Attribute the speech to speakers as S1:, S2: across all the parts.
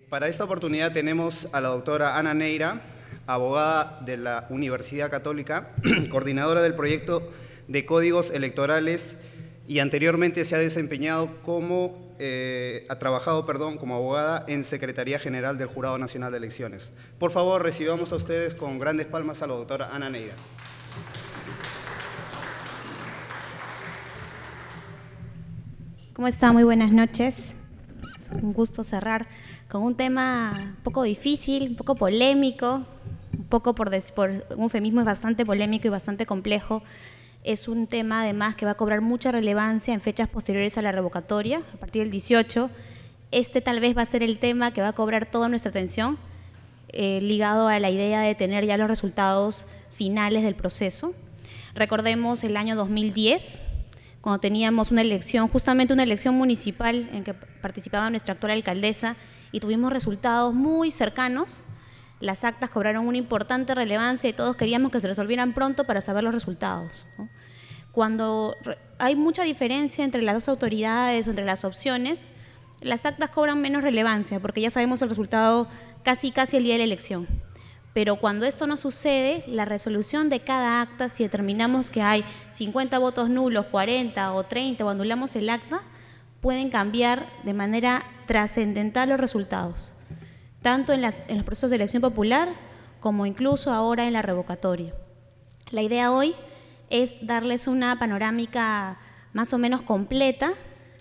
S1: Para esta oportunidad tenemos a la doctora Ana Neira, abogada de la Universidad Católica, coordinadora del proyecto de códigos electorales y anteriormente se ha desempeñado como, como abogada en Secretaría General del Jurado Nacional de Elecciones. Por favor, recibamos a ustedes con grandes palmas a la doctora Ana Neira.
S2: ¿Cómo está? Muy buenas noches. Es un gusto cerrar con un tema un poco difícil, un poco polémico, un poco por un eufemismo, es bastante polémico y bastante complejo. Es un tema además que va a cobrar mucha relevancia en fechas posteriores a la revocatoria, a partir del 18. Este tal vez va a ser el tema que va a cobrar toda nuestra atención, ligado a la idea de tener ya los resultados finales del proceso. Recordemos el año 2010, cuando teníamos una elección, justamente una elección municipal en que participaba nuestra actual alcaldesa y tuvimos resultados muy cercanos. Las actas cobraron una importante relevancia y todos queríamos que se resolvieran pronto para saber los resultados, ¿no? Cuando hay mucha diferencia entre las dos autoridades o entre las opciones, las actas cobran menos relevancia porque ya sabemos el resultado casi el día de la elección. Pero cuando esto no sucede, la resolución de cada acta, si determinamos que hay 50 votos nulos, 40 o 30 o anulamos el acta, pueden cambiar de manera trascendental los resultados, tanto en los procesos de elección popular como incluso ahora en la revocatoria. La idea hoy es darles una panorámica más o menos completa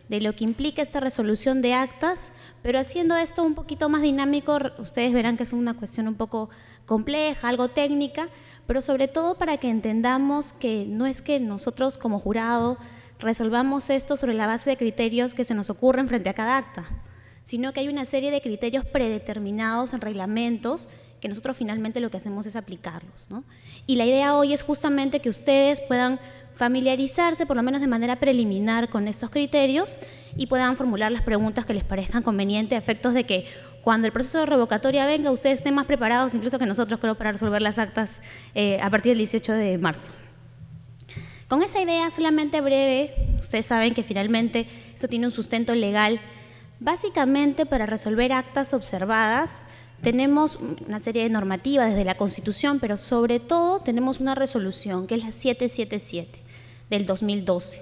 S2: de lo que implica esta resolución de actas, pero haciendo esto un poquito más dinámico. Ustedes verán que es una cuestión un poco compleja, algo técnica, pero sobre todo para que entendamos que no es que nosotros como jurado resolvamos esto sobre la base de criterios que se nos ocurren frente a cada acta, sino que hay una serie de criterios predeterminados en reglamentos que nosotros finalmente lo que hacemos es aplicarlos, ¿no? Y la idea hoy es justamente que ustedes puedan familiarizarse, por lo menos de manera preliminar, con estos criterios y puedan formular las preguntas que les parezcan convenientes a efectos de que cuando el proceso de revocatoria venga, ustedes estén más preparados incluso que nosotros, creo, para resolver las actas a partir del 18 de marzo. Con esa idea solamente breve, ustedes saben que finalmente eso tiene un sustento legal. Básicamente, para resolver actas observadas, tenemos una serie de normativas desde la Constitución, pero sobre todo tenemos una resolución, que es la 777 del 2012.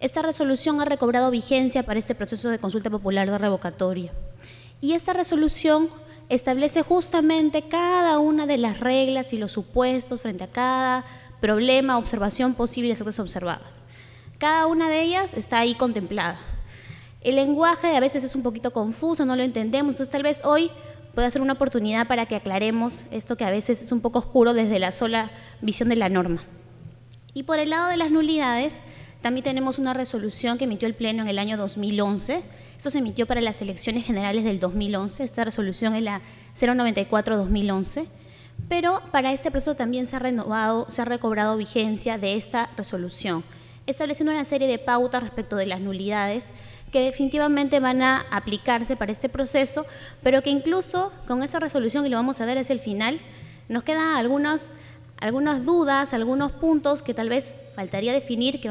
S2: Esta resolución ha recobrado vigencia para este proceso de consulta popular de revocatoria. Y esta resolución establece justamente cada una de las reglas y los supuestos frente a cada problema, observación posible de las actas observadas. Cada una de ellas está ahí contemplada. El lenguaje a veces es un poquito confuso, no lo entendemos, entonces tal vez hoy puede ser una oportunidad para que aclaremos esto que a veces es un poco oscuro desde la sola visión de la norma. Y por el lado de las nulidades, también tenemos una resolución que emitió el Pleno en el año 2011. Esto se emitió para las elecciones generales del 2011. Esta resolución es la 094-2011. Pero para este proceso también se ha recobrado vigencia de esta resolución, estableciendo una serie de pautas respecto de las nulidades que definitivamente van a aplicarse para este proceso, pero que incluso con esa resolución, y lo vamos a ver hacia el final, nos quedan algunas dudas, algunos puntos que tal vez faltaría definir, que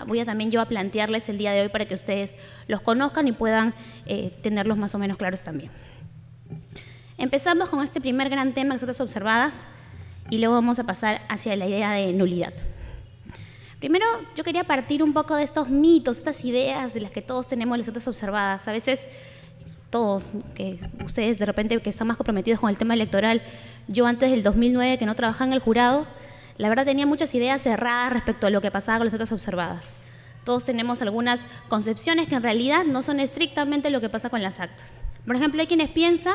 S2: voy a también yo a plantearles el día de hoy para que ustedes los conozcan y puedan tenerlos más o menos claros también. Empezamos con este primer gran tema, las actas observadas, y luego vamos a pasar hacia la idea de nulidad. Primero, yo quería partir un poco de estos mitos, estas ideas de las que todos tenemos las actas observadas. A veces, todos, que ustedes de repente que están más comprometidos con el tema electoral, yo antes del 2009 que no trabajaba en el jurado, la verdad tenía muchas ideas cerradas respecto a lo que pasaba con las actas observadas. Todos tenemos algunas concepciones que en realidad no son estrictamente lo que pasa con las actas. Por ejemplo, hay quienes piensan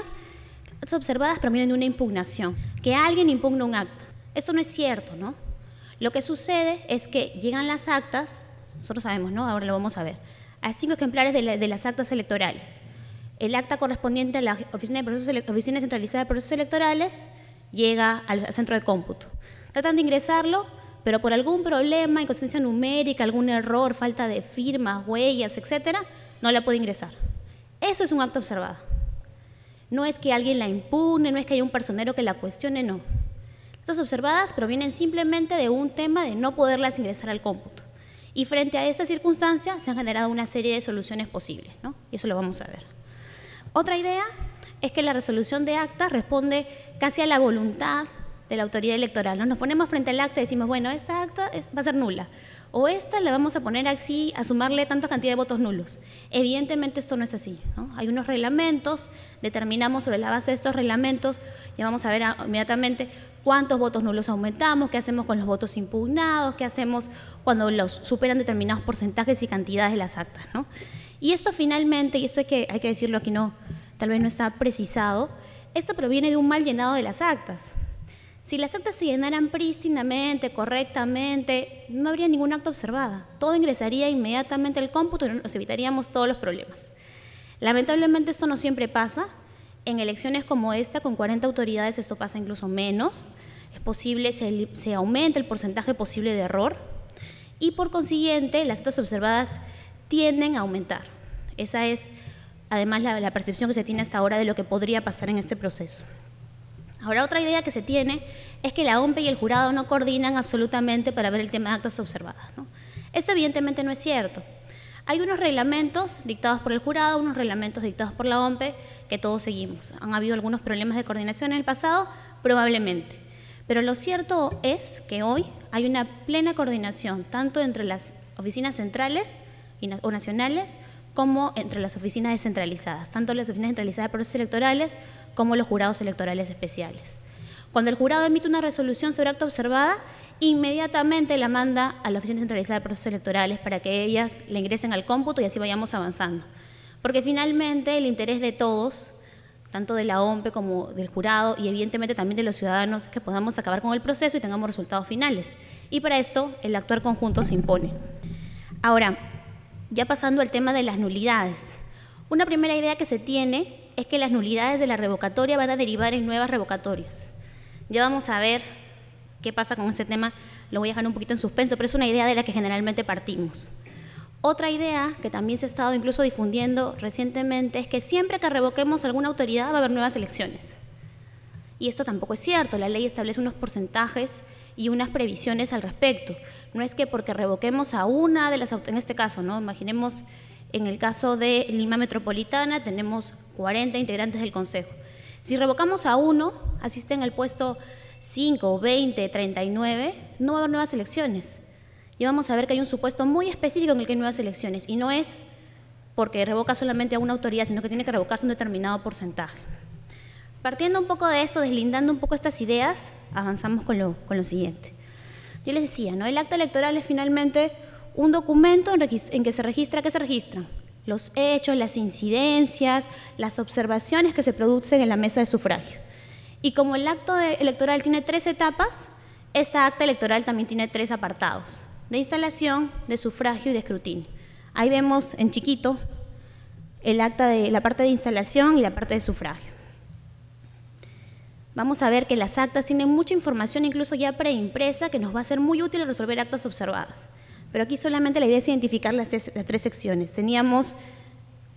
S2: que actas observadas provienen de una impugnación, que alguien impugna un acta. Esto no es cierto, ¿no? Lo que sucede es que llegan las actas, nosotros sabemos, ¿no? Ahora lo vamos a ver, a 5 ejemplares de las actas electorales. El acta correspondiente a la Oficina Centralizada de Procesos Electorales llega al centro de cómputo. Tratan de ingresarlo, pero por algún problema, inconsistencia numérica, algún error, falta de firmas, huellas, etcétera, no la puede ingresar. Eso es un acta observada. No es que alguien la impugne, no es que haya un personero que la cuestione, no. Estas observadas provienen simplemente de un tema de no poderlas ingresar al cómputo. Y frente a esta circunstancia se han generado una serie de soluciones posibles, ¿no? Y eso lo vamos a ver. Otra idea es que la resolución de acta responde casi a la voluntad de la autoridad electoral, ¿no? Nos ponemos frente al acta y decimos, bueno, esta acta va a ser nula, o esta la vamos a poner así, a sumarle tanta cantidad de votos nulos. Evidentemente esto no es así, ¿no? Hay unos reglamentos, determinamos sobre la base de estos reglamentos, ya vamos a ver inmediatamente cuántos votos nulos aumentamos, qué hacemos con los votos impugnados, qué hacemos cuando los superan determinados porcentajes y cantidades de las actas, ¿no? Y esto finalmente, y esto hay que decirlo aquí, tal vez no está precisado, esto proviene de un mal llenado de las actas. Si las actas se llenaran prístinamente, correctamente, no habría ningún acta observada. Todo ingresaría inmediatamente al cómputo y nos evitaríamos todos los problemas. Lamentablemente esto no siempre pasa. En elecciones como esta, con 40 autoridades, esto pasa incluso menos. Es posible, se aumenta el porcentaje posible de error y por consiguiente las actas observadas tienden a aumentar. Esa es además la percepción que se tiene hasta ahora de lo que podría pasar en este proceso. Ahora, otra idea que se tiene es que la OMPE y el jurado no coordinan absolutamente para ver el tema de actas observadas, ¿no? Esto evidentemente no es cierto. Hay unos reglamentos dictados por el jurado, unos reglamentos dictados por la OMPE que todos seguimos. ¿Han habido algunos problemas de coordinación en el pasado? Probablemente. Pero lo cierto es que hoy hay una plena coordinación, tanto entre las oficinas centrales o nacionales como entre las oficinas descentralizadas, tanto las oficinas centralizadas de procesos electorales como los jurados electorales especiales. Cuando el jurado emite una resolución sobre acta observada, inmediatamente la manda a la oficina centralizada de procesos electorales para que ellas le ingresen al cómputo y así vayamos avanzando. Porque finalmente el interés de todos, tanto de la OMPE como del jurado y evidentemente también de los ciudadanos, es que podamos acabar con el proceso y tengamos resultados finales. Y para esto el actuar conjunto se impone. Ahora, ya pasando al tema de las nulidades. Una primera idea que se tiene es que las nulidades de la revocatoria van a derivar en nuevas revocatorias. Ya vamos a ver qué pasa con este tema, lo voy a dejar un poquito en suspenso, pero es una idea de la que generalmente partimos. Otra idea que también se ha estado incluso difundiendo recientemente es que siempre que revoquemos alguna autoridad va a haber nuevas elecciones. Y esto tampoco es cierto, la ley establece unos porcentajes y unas previsiones al respecto. No es que porque revoquemos a una de las autoridades, en este caso, ¿no? Imaginemos en el caso de Lima Metropolitana tenemos 40 integrantes del Consejo. Si revocamos a uno, asisten al puesto 5, 20, 39, no va a haber nuevas elecciones. Y vamos a ver que hay un supuesto muy específico en el que hay nuevas elecciones y no es porque revoca solamente a una autoridad, sino que tiene que revocarse un determinado porcentaje. Partiendo un poco de esto, deslindando un poco estas ideas, avanzamos con lo siguiente. Yo les decía, ¿no? El acta electoral es finalmente un documento en que se registra, ¿qué se registran? Los hechos, las incidencias, las observaciones que se producen en la mesa de sufragio. Y como el acta electoral tiene 3 etapas, esta acta electoral también tiene 3 apartados, de instalación, de sufragio y de escrutinio. Ahí vemos en chiquito el acta de la parte de instalación y la parte de sufragio. Vamos a ver que las actas tienen mucha información, incluso ya preimpresa, que nos va a ser muy útil resolver actas observadas. Pero aquí solamente la idea es identificar las 3 secciones. Teníamos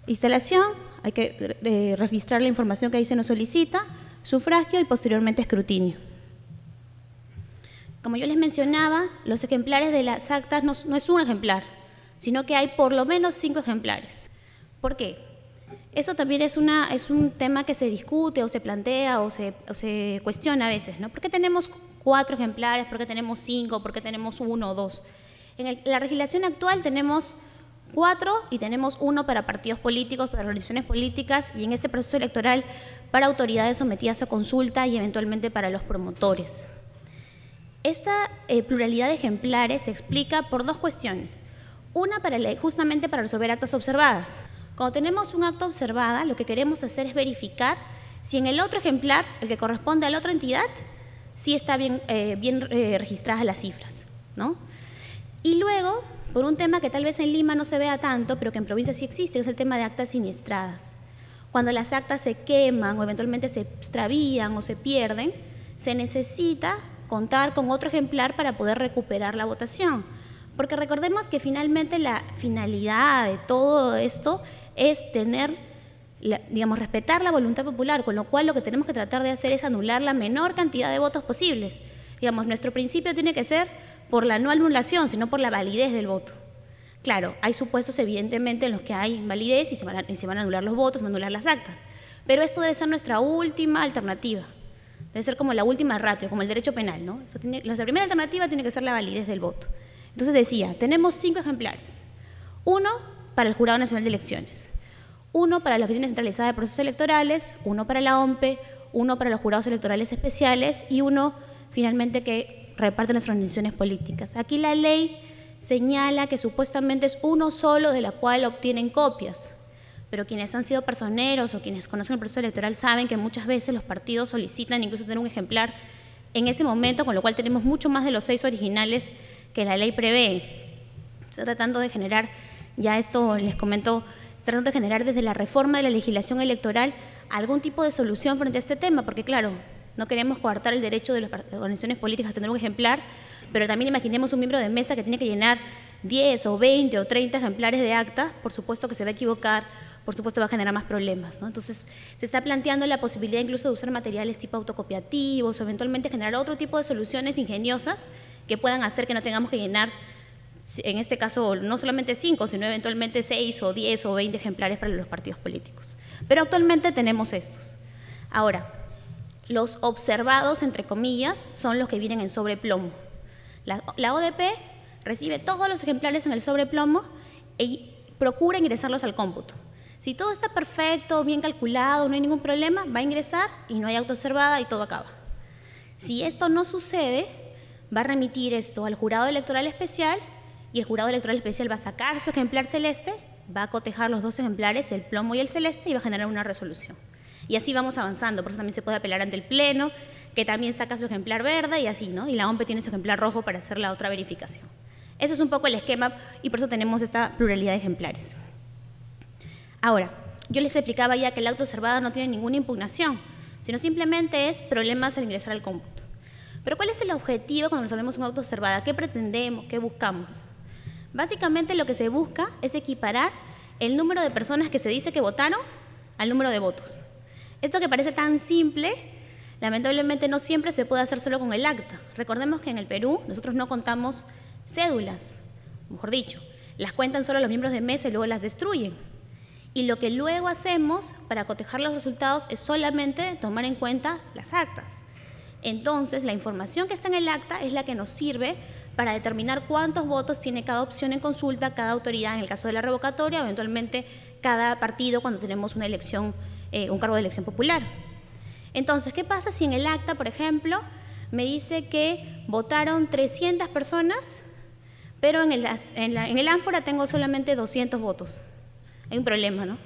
S2: instalación, hay que registrar la información que ahí se nos solicita, sufragio y posteriormente escrutinio. Como yo les mencionaba, los ejemplares de las actas no es un ejemplar, sino que hay por lo menos 5 ejemplares. ¿Por qué? Eso también es un tema que se discute o se plantea o se cuestiona a veces, ¿no? ¿Por qué tenemos 4 ejemplares? ¿Por qué tenemos 5? ¿Por qué tenemos 1 o 2? En la legislación actual tenemos 4 y tenemos 1 para partidos políticos, para organizaciones políticas y en este proceso electoral para autoridades sometidas a consulta y eventualmente para los promotores. Esta pluralidad de ejemplares se explica por 2 cuestiones. Una, justamente para resolver actas observadas. Cuando tenemos un acta observada, lo que queremos hacer es verificar si en el otro ejemplar, el que corresponde a la otra entidad, sí está bien registradas las cifras, ¿no? Y luego, por un tema que tal vez en Lima no se vea tanto, pero que en provincia sí existe, es el tema de actas siniestradas. Cuando las actas se queman o eventualmente se extravían o se pierden, se necesita contar con otro ejemplar para poder recuperar la votación. Porque recordemos que finalmente la finalidad de todo esto es respetar la voluntad popular, con lo cual lo que tenemos que tratar de hacer es anular la menor cantidad de votos posibles. Nuestro principio tiene que ser por la no anulación, sino por la validez del voto. Claro, hay supuestos evidentemente en los que hay invalidez y se van a anular los votos, se van a anular las actas. pero esto debe ser nuestra última alternativa. Debe ser como la última ratio, como el derecho penal, ¿no? Nuestra primera alternativa tiene que ser la validez del voto. Entonces decía, tenemos 5 ejemplares. 1 para el Jurado Nacional de Elecciones, 1 para la Oficina Centralizada de Procesos Electorales, 1 para la OMPE, 1 para los jurados electorales especiales y 1 finalmente que reparte nuestras organizaciones políticas. Aquí la ley señala que supuestamente es uno solo de la cual obtienen copias, pero quienes han sido personeros o quienes conocen el proceso electoral saben que muchas veces los partidos solicitan incluso tener un ejemplar en ese momento, con lo cual tenemos mucho más de los 6 originales que la ley prevé. Está tratando de generar, ya esto les comento, está tratando de generar desde la reforma de la legislación electoral algún tipo de solución frente a este tema, porque claro, no queremos coartar el derecho de las organizaciones políticas a tener un ejemplar, pero también imaginemos un miembro de mesa que tiene que llenar 10 o 20 o 30 ejemplares de acta, por supuesto que se va a equivocar, por supuesto va a generar más problemas, ¿no? Entonces, se está planteando la posibilidad incluso de usar materiales tipo autocopiativos o eventualmente generar otro tipo de soluciones ingeniosas que puedan hacer que no tengamos que llenar, en este caso, no solamente 5, sino eventualmente 6 o 10 o 20 ejemplares para los partidos políticos. Pero actualmente tenemos estos. Ahora, los observados, entre comillas, son los que vienen en sobreplomo. La ODP recibe todos los ejemplares en el sobreplomo y procura ingresarlos al cómputo. Si todo está perfecto, bien calculado, no hay ningún problema, va a ingresar y no hay auto observada y todo acaba. Si esto no sucede, va a remitir esto al jurado electoral especial y el jurado electoral especial va a sacar su ejemplar celeste, va a cotejar los 2 ejemplares, el plomo y el celeste, y va a generar una resolución. Y así vamos avanzando, por eso también se puede apelar ante el Pleno, que también saca su ejemplar verde y así, ¿no? Y la OMPE tiene su ejemplar rojo para hacer la otra verificación. Eso es un poco el esquema y por eso tenemos esta pluralidad de ejemplares. Ahora, yo les explicaba ya que el auto observada no tiene ninguna impugnación, sino simplemente es problemas al ingresar al cómputo. Pero ¿cuál es el objetivo cuando resolvemos un auto observada? ¿Qué pretendemos? ¿Qué buscamos? Básicamente lo que se busca es equiparar el número de personas que se dice que votaron al número de votos. Esto que parece tan simple, lamentablemente no siempre se puede hacer solo con el acta. Recordemos que en el Perú nosotros no contamos cédulas, mejor dicho, las cuentan solo los miembros de mesa y luego las destruyen. Y lo que luego hacemos para cotejar los resultados es solamente tomar en cuenta las actas. Entonces, la información que está en el acta es la que nos sirve para determinar cuántos votos tiene cada opción en consulta, cada autoridad en el caso de la revocatoria, o eventualmente cada partido cuando tenemos una elección, un cargo de elección popular. Entonces, ¿qué pasa si en el acta, por ejemplo, me dice que votaron 300 personas, pero en el ánfora tengo solamente 200 votos? Hay un problema, ¿no?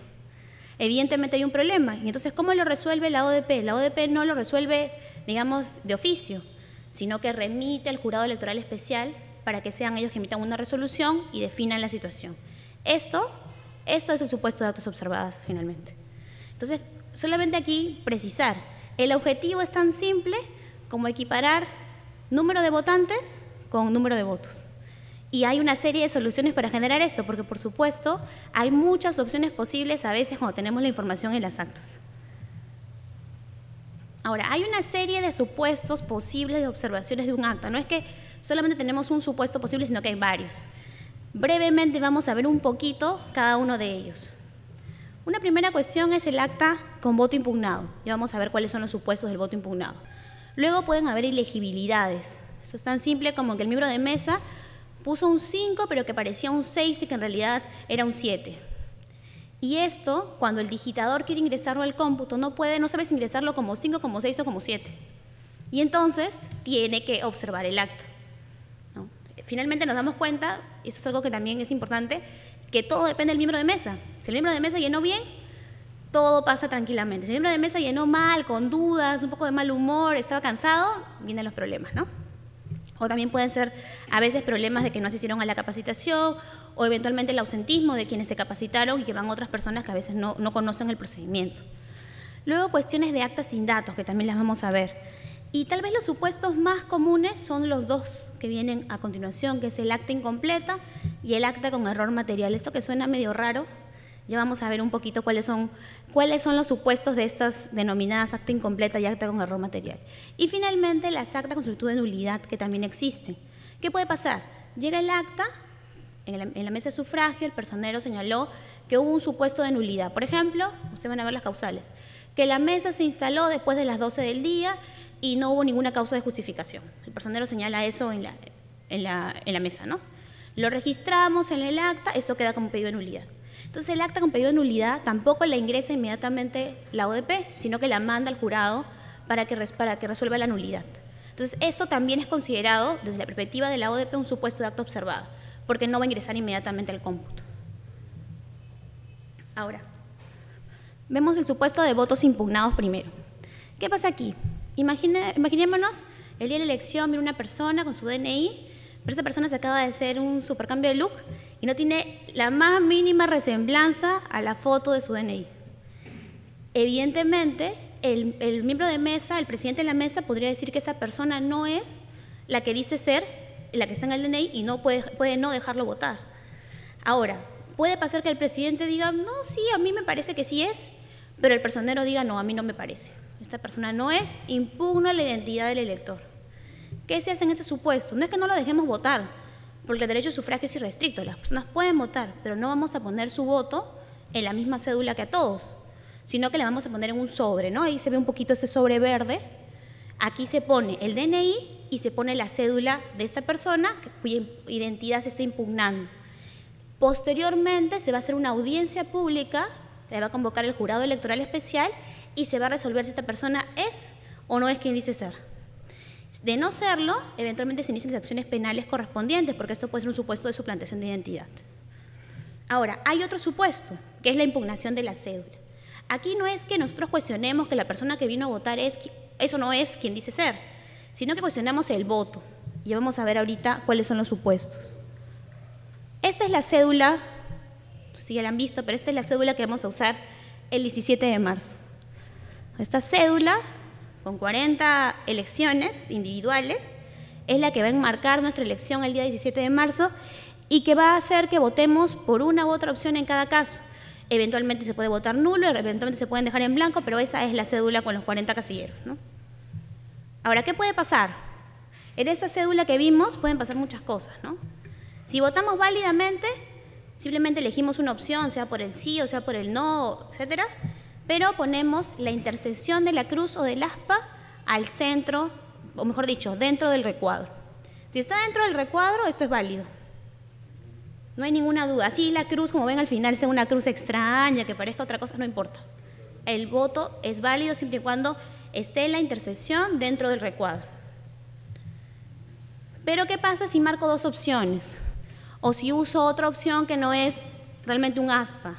S2: Evidentemente hay un problema. Y entonces, ¿cómo lo resuelve la ODP? La ODP no lo resuelve, digamos, de oficio, sino que remite al jurado electoral especial para que sean ellos que emitan una resolución y definan la situación. Esto es el supuesto de actos observados, finalmente. Entonces, solamente aquí precisar, el objetivo es tan simple como equiparar número de votantes con número de votos. Y hay una serie de soluciones para generar esto, porque por supuesto hay muchas opciones posibles a veces cuando tenemos la información en las actas. Ahora, hay una serie de supuestos posibles de observaciones de un acta. No es que solamente tenemos un supuesto posible, sino que hay varios. Brevemente vamos a ver un poquito cada uno de ellos. Una primera cuestión es el acta con voto impugnado. Ya vamos a ver cuáles son los supuestos del voto impugnado. Luego pueden haber ilegibilidades. Eso es tan simple como que el miembro de mesa puso un 5, pero que parecía un 6 y que en realidad era un 7. Y esto, cuando el digitador quiere ingresarlo al cómputo, no sabe si ingresarlo como 5, como 6 o como 7. Y entonces tiene que observar el acta, ¿no? Finalmente nos damos cuenta, y eso es algo que también es importante, que todo depende del miembro de mesa. Si el miembro de mesa llenó bien, todo pasa tranquilamente. Si el miembro de mesa llenó mal, con dudas, un poco de mal humor, estaba cansado, vienen los problemas, ¿no? O también pueden ser a veces problemas de que no asistieron a la capacitación o eventualmente el ausentismo de quienes se capacitaron y que van otras personas que a veces no conocen el procedimiento. Luego cuestiones de actas sin datos, que también las vamos a ver. Y tal vez los supuestos más comunes son los 2 que vienen a continuación, que es el acta incompleta y el acta con error material. Esto que suena medio raro, ya vamos a ver un poquito cuáles son los supuestos de estas denominadas acta incompleta y acta con error material. Y finalmente las actas con solicitud de nulidad, que también existen. ¿Qué puede pasar? Llega el acta, en la mesa de sufragio el personero señaló que hubo un supuesto de nulidad. Por ejemplo, ustedes van a ver las causales. que la mesa se instaló después de las 12 del día y no hubo ninguna causa de justificación. El personero señala eso en la mesa, ¿no? Lo registramos en el acta, esto queda como pedido de nulidad. Entonces, el acta con pedido de nulidad tampoco la ingresa inmediatamente la ODP, sino que la manda al jurado para que resuelva la nulidad. Entonces, esto también es considerado, desde la perspectiva de la ODP, un supuesto de acta observado, porque no va a ingresar inmediatamente al cómputo. Ahora, vemos el supuesto de votos impugnados primero. ¿Qué pasa aquí? Imaginémonos, el día de la elección viene una persona con su DNI, pero esta persona se acaba de hacer un supercambio de look y no tiene la más mínima resemblanza a la foto de su DNI. Evidentemente, el miembro de mesa, el presidente de la mesa, podría decir que esa persona no es la que dice ser, la que está en el DNI, y no puede no dejarlo votar. Ahora, puede pasar que el presidente diga, no, sí, a mí me parece que sí es, pero el personero diga, no, a mí no me parece. Esta persona no es, impugna la identidad del elector. ¿Qué se hace en ese supuesto? No es que no lo dejemos votar, porque el derecho de sufragio es irrestricto. Las personas pueden votar, pero no vamos a poner su voto en la misma cédula que a todos, sino que le vamos a poner en un sobre, ¿no? Ahí se ve un poquito ese sobre verde. Aquí se pone el DNI y se pone la cédula de esta persona cuya identidad se está impugnando. Posteriormente se va a hacer una audiencia pública, le va a convocar el jurado electoral especial y se va a resolver si esta persona es o no es quien dice ser. De no serlo, eventualmente se inician las acciones penales correspondientes, porque esto puede ser un supuesto de suplantación de identidad. Ahora, hay otro supuesto, que es la impugnación de la cédula. Aquí no es que nosotros cuestionemos que la persona que vino a votar eso no es quien dice ser, sino que cuestionamos el voto. Y vamos a ver ahorita cuáles son los supuestos. Esta es la cédula, no sé si ya la han visto, pero esta es la cédula que vamos a usar el 17 de marzo. Esta cédula, con 40 elecciones individuales, es la que va a enmarcar nuestra elección el día 17 de marzo y que va a hacer que votemos por una u otra opción en cada caso. Eventualmente se puede votar nulo, eventualmente se pueden dejar en blanco, pero esa es la cédula con los 40 casilleros, ¿no? Ahora, ¿qué puede pasar? En esta cédula que vimos pueden pasar muchas cosas, ¿no? Si votamos válidamente, simplemente elegimos una opción, sea por el sí o sea por el no, etcétera, pero ponemos la intersección de la cruz o del aspa al centro, o mejor dicho, dentro del recuadro. Si está dentro del recuadro, esto es válido. No hay ninguna duda. Así la cruz, como ven al final, sea una cruz extraña, que parezca otra cosa, no importa. El voto es válido siempre y cuando esté en la intersección dentro del recuadro. Pero ¿qué pasa si marco dos opciones? O si uso otra opción que no es realmente un aspa.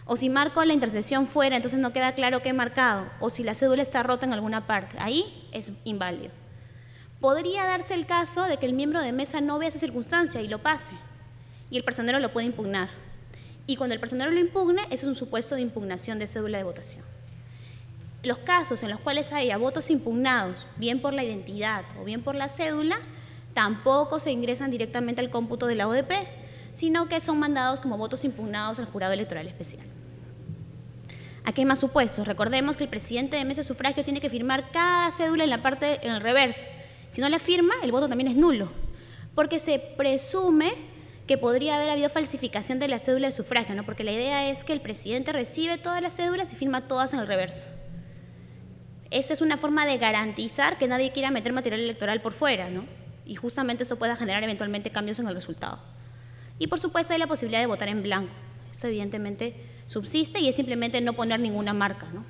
S2: O si marco la intersección fuera, entonces no queda claro qué he marcado. O si la cédula está rota en alguna parte. Ahí es inválido. Podría darse el caso de que el miembro de mesa no vea esa circunstancia y lo pase. Y el personero lo puede impugnar. Y cuando el personero lo impugne, eso es un supuesto de impugnación de cédula de votación. Los casos en los cuales haya votos impugnados, bien por la identidad o bien por la cédula, tampoco se ingresan directamente al cómputo de la ODP, sino que son mandados como votos impugnados al jurado electoral especial. Aquí hay más supuestos. Recordemos que el presidente de mesa de sufragio tiene que firmar cada cédula en el reverso. Si no la firma, el voto también es nulo, porque se presume que podría haber habido falsificación de la cédula de sufragio, ¿no? Porque la idea es que el presidente recibe todas las cédulas y firma todas en el reverso. Esa es una forma de garantizar que nadie quiera meter material electoral por fuera, ¿no? Y justamente esto pueda generar eventualmente cambios en el resultado. Y por supuesto hay la posibilidad de votar en blanco. Esto evidentemente subsiste y es simplemente no poner ninguna marca, ¿no?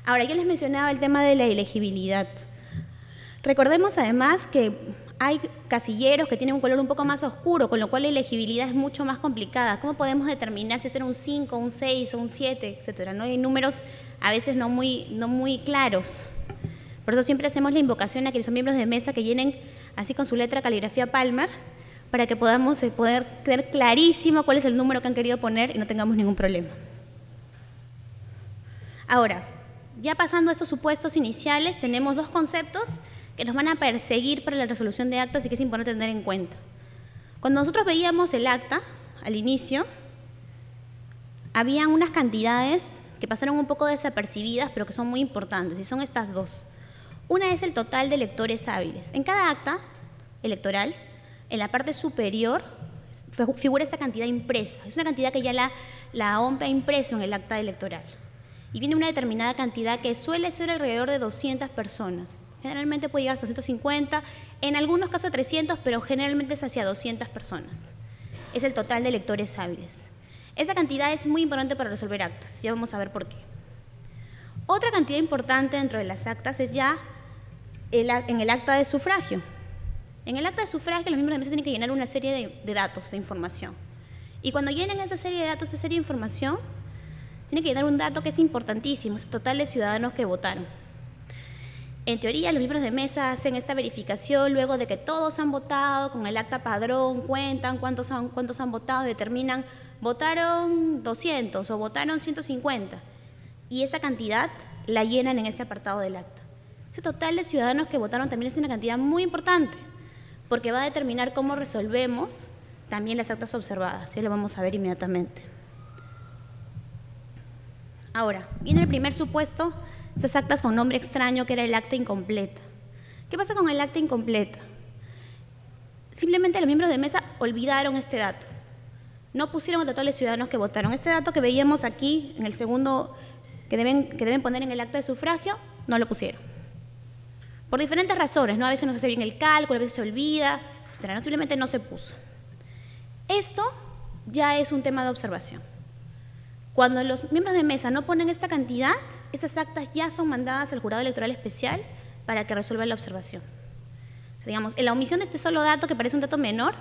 S2: Ahora, ya les mencionaba el tema de la elegibilidad. Recordemos además que hay casilleros que tienen un color un poco más oscuro, con lo cual la elegibilidad es mucho más complicada. ¿Cómo podemos determinar si es un 5, un 6 o un 7, etcétera? ¿No? Hay números a veces no muy claros. Por eso siempre hacemos la invocación a quienes son miembros de mesa que llenen así con su letra caligrafía Palmer, para que podamos poder tener clarísimo cuál es el número que han querido poner y no tengamos ningún problema. Ahora, ya pasando a estos supuestos iniciales, tenemos dos conceptos que nos van a perseguir para la resolución de actas y que es importante tener en cuenta. Cuando nosotros veíamos el acta, al inicio, habían unas cantidades que pasaron un poco desapercibidas, pero que son muy importantes, y son estas dos. Una es el total de electores hábiles. En cada acta electoral, en la parte superior, figura esta cantidad impresa. Es una cantidad que ya la OMP ha impreso en el acta electoral. y viene una determinada cantidad que suele ser alrededor de 200 personas. Generalmente puede llegar hasta 250, en algunos casos 300, pero generalmente es hacia 200 personas. Es el total de electores hábiles. Esa cantidad es muy importante para resolver actas, ya vamos a ver por qué. Otra cantidad importante dentro de las actas es ya en el acta de sufragio. En el acta de sufragio los miembros de mesa tienen que llenar una serie de datos, de información. Y cuando llenen esa serie de datos, esa serie de información, tienen que llenar un dato que es importantísimo, es el total de ciudadanos que votaron. En teoría, los miembros de mesa hacen esta verificación luego de que todos han votado, con el acta padrón, cuentan cuántos han votado, determinan, votaron 200 o votaron 150. Y esa cantidad la llenan en ese apartado del acta. Ese total de ciudadanos que votaron también es una cantidad muy importante, porque va a determinar cómo resolvemos también las actas observadas. Ya lo vamos a ver inmediatamente. Ahora, viene el primer supuesto, esas actas con nombre extraño, que era el acta incompleta. ¿Qué pasa con el acta incompleta? Simplemente los miembros de mesa olvidaron este dato. No pusieron el total de ciudadanos que votaron. Este dato que veíamos aquí en el segundo, que deben poner en el acta de sufragio, no lo pusieron. Por diferentes razones, ¿no? A veces no se hace bien el cálculo, a veces se olvida, etc. No, simplemente no se puso. Esto ya es un tema de observación. Cuando los miembros de mesa no ponen esta cantidad, esas actas ya son mandadas al jurado electoral especial para que resuelva la observación. O sea, digamos, la omisión de este solo dato, que parece un dato menor,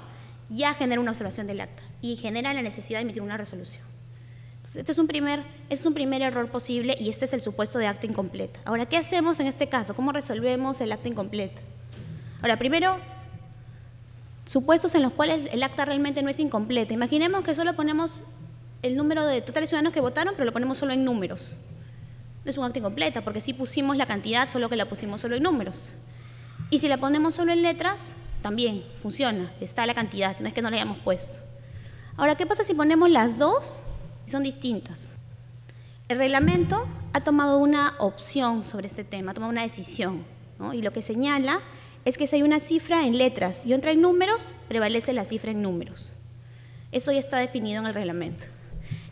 S2: ya genera una observación del acta y genera la necesidad de emitir una resolución. Entonces, este es un primer error posible y este es el supuesto de acta incompleta. Ahora, ¿qué hacemos en este caso? ¿Cómo resolvemos el acta incompleta? Ahora, primero, supuestos en los cuales el acta realmente no es incompleta. Imaginemos que solo ponemos el número de totales ciudadanos que votaron, pero lo ponemos solo en números. No es un acta incompleta, porque sí pusimos la cantidad, solo que la pusimos solo en números. Y si la ponemos solo en letras, también funciona, está la cantidad, no es que no la hayamos puesto. Ahora, ¿qué pasa si ponemos las dos y son distintas? El reglamento ha tomado una opción sobre este tema, ha tomado una decisión, ¿no? Y lo que señala es que si hay una cifra en letras y otra en números, prevalece la cifra en números. Eso ya está definido en el reglamento.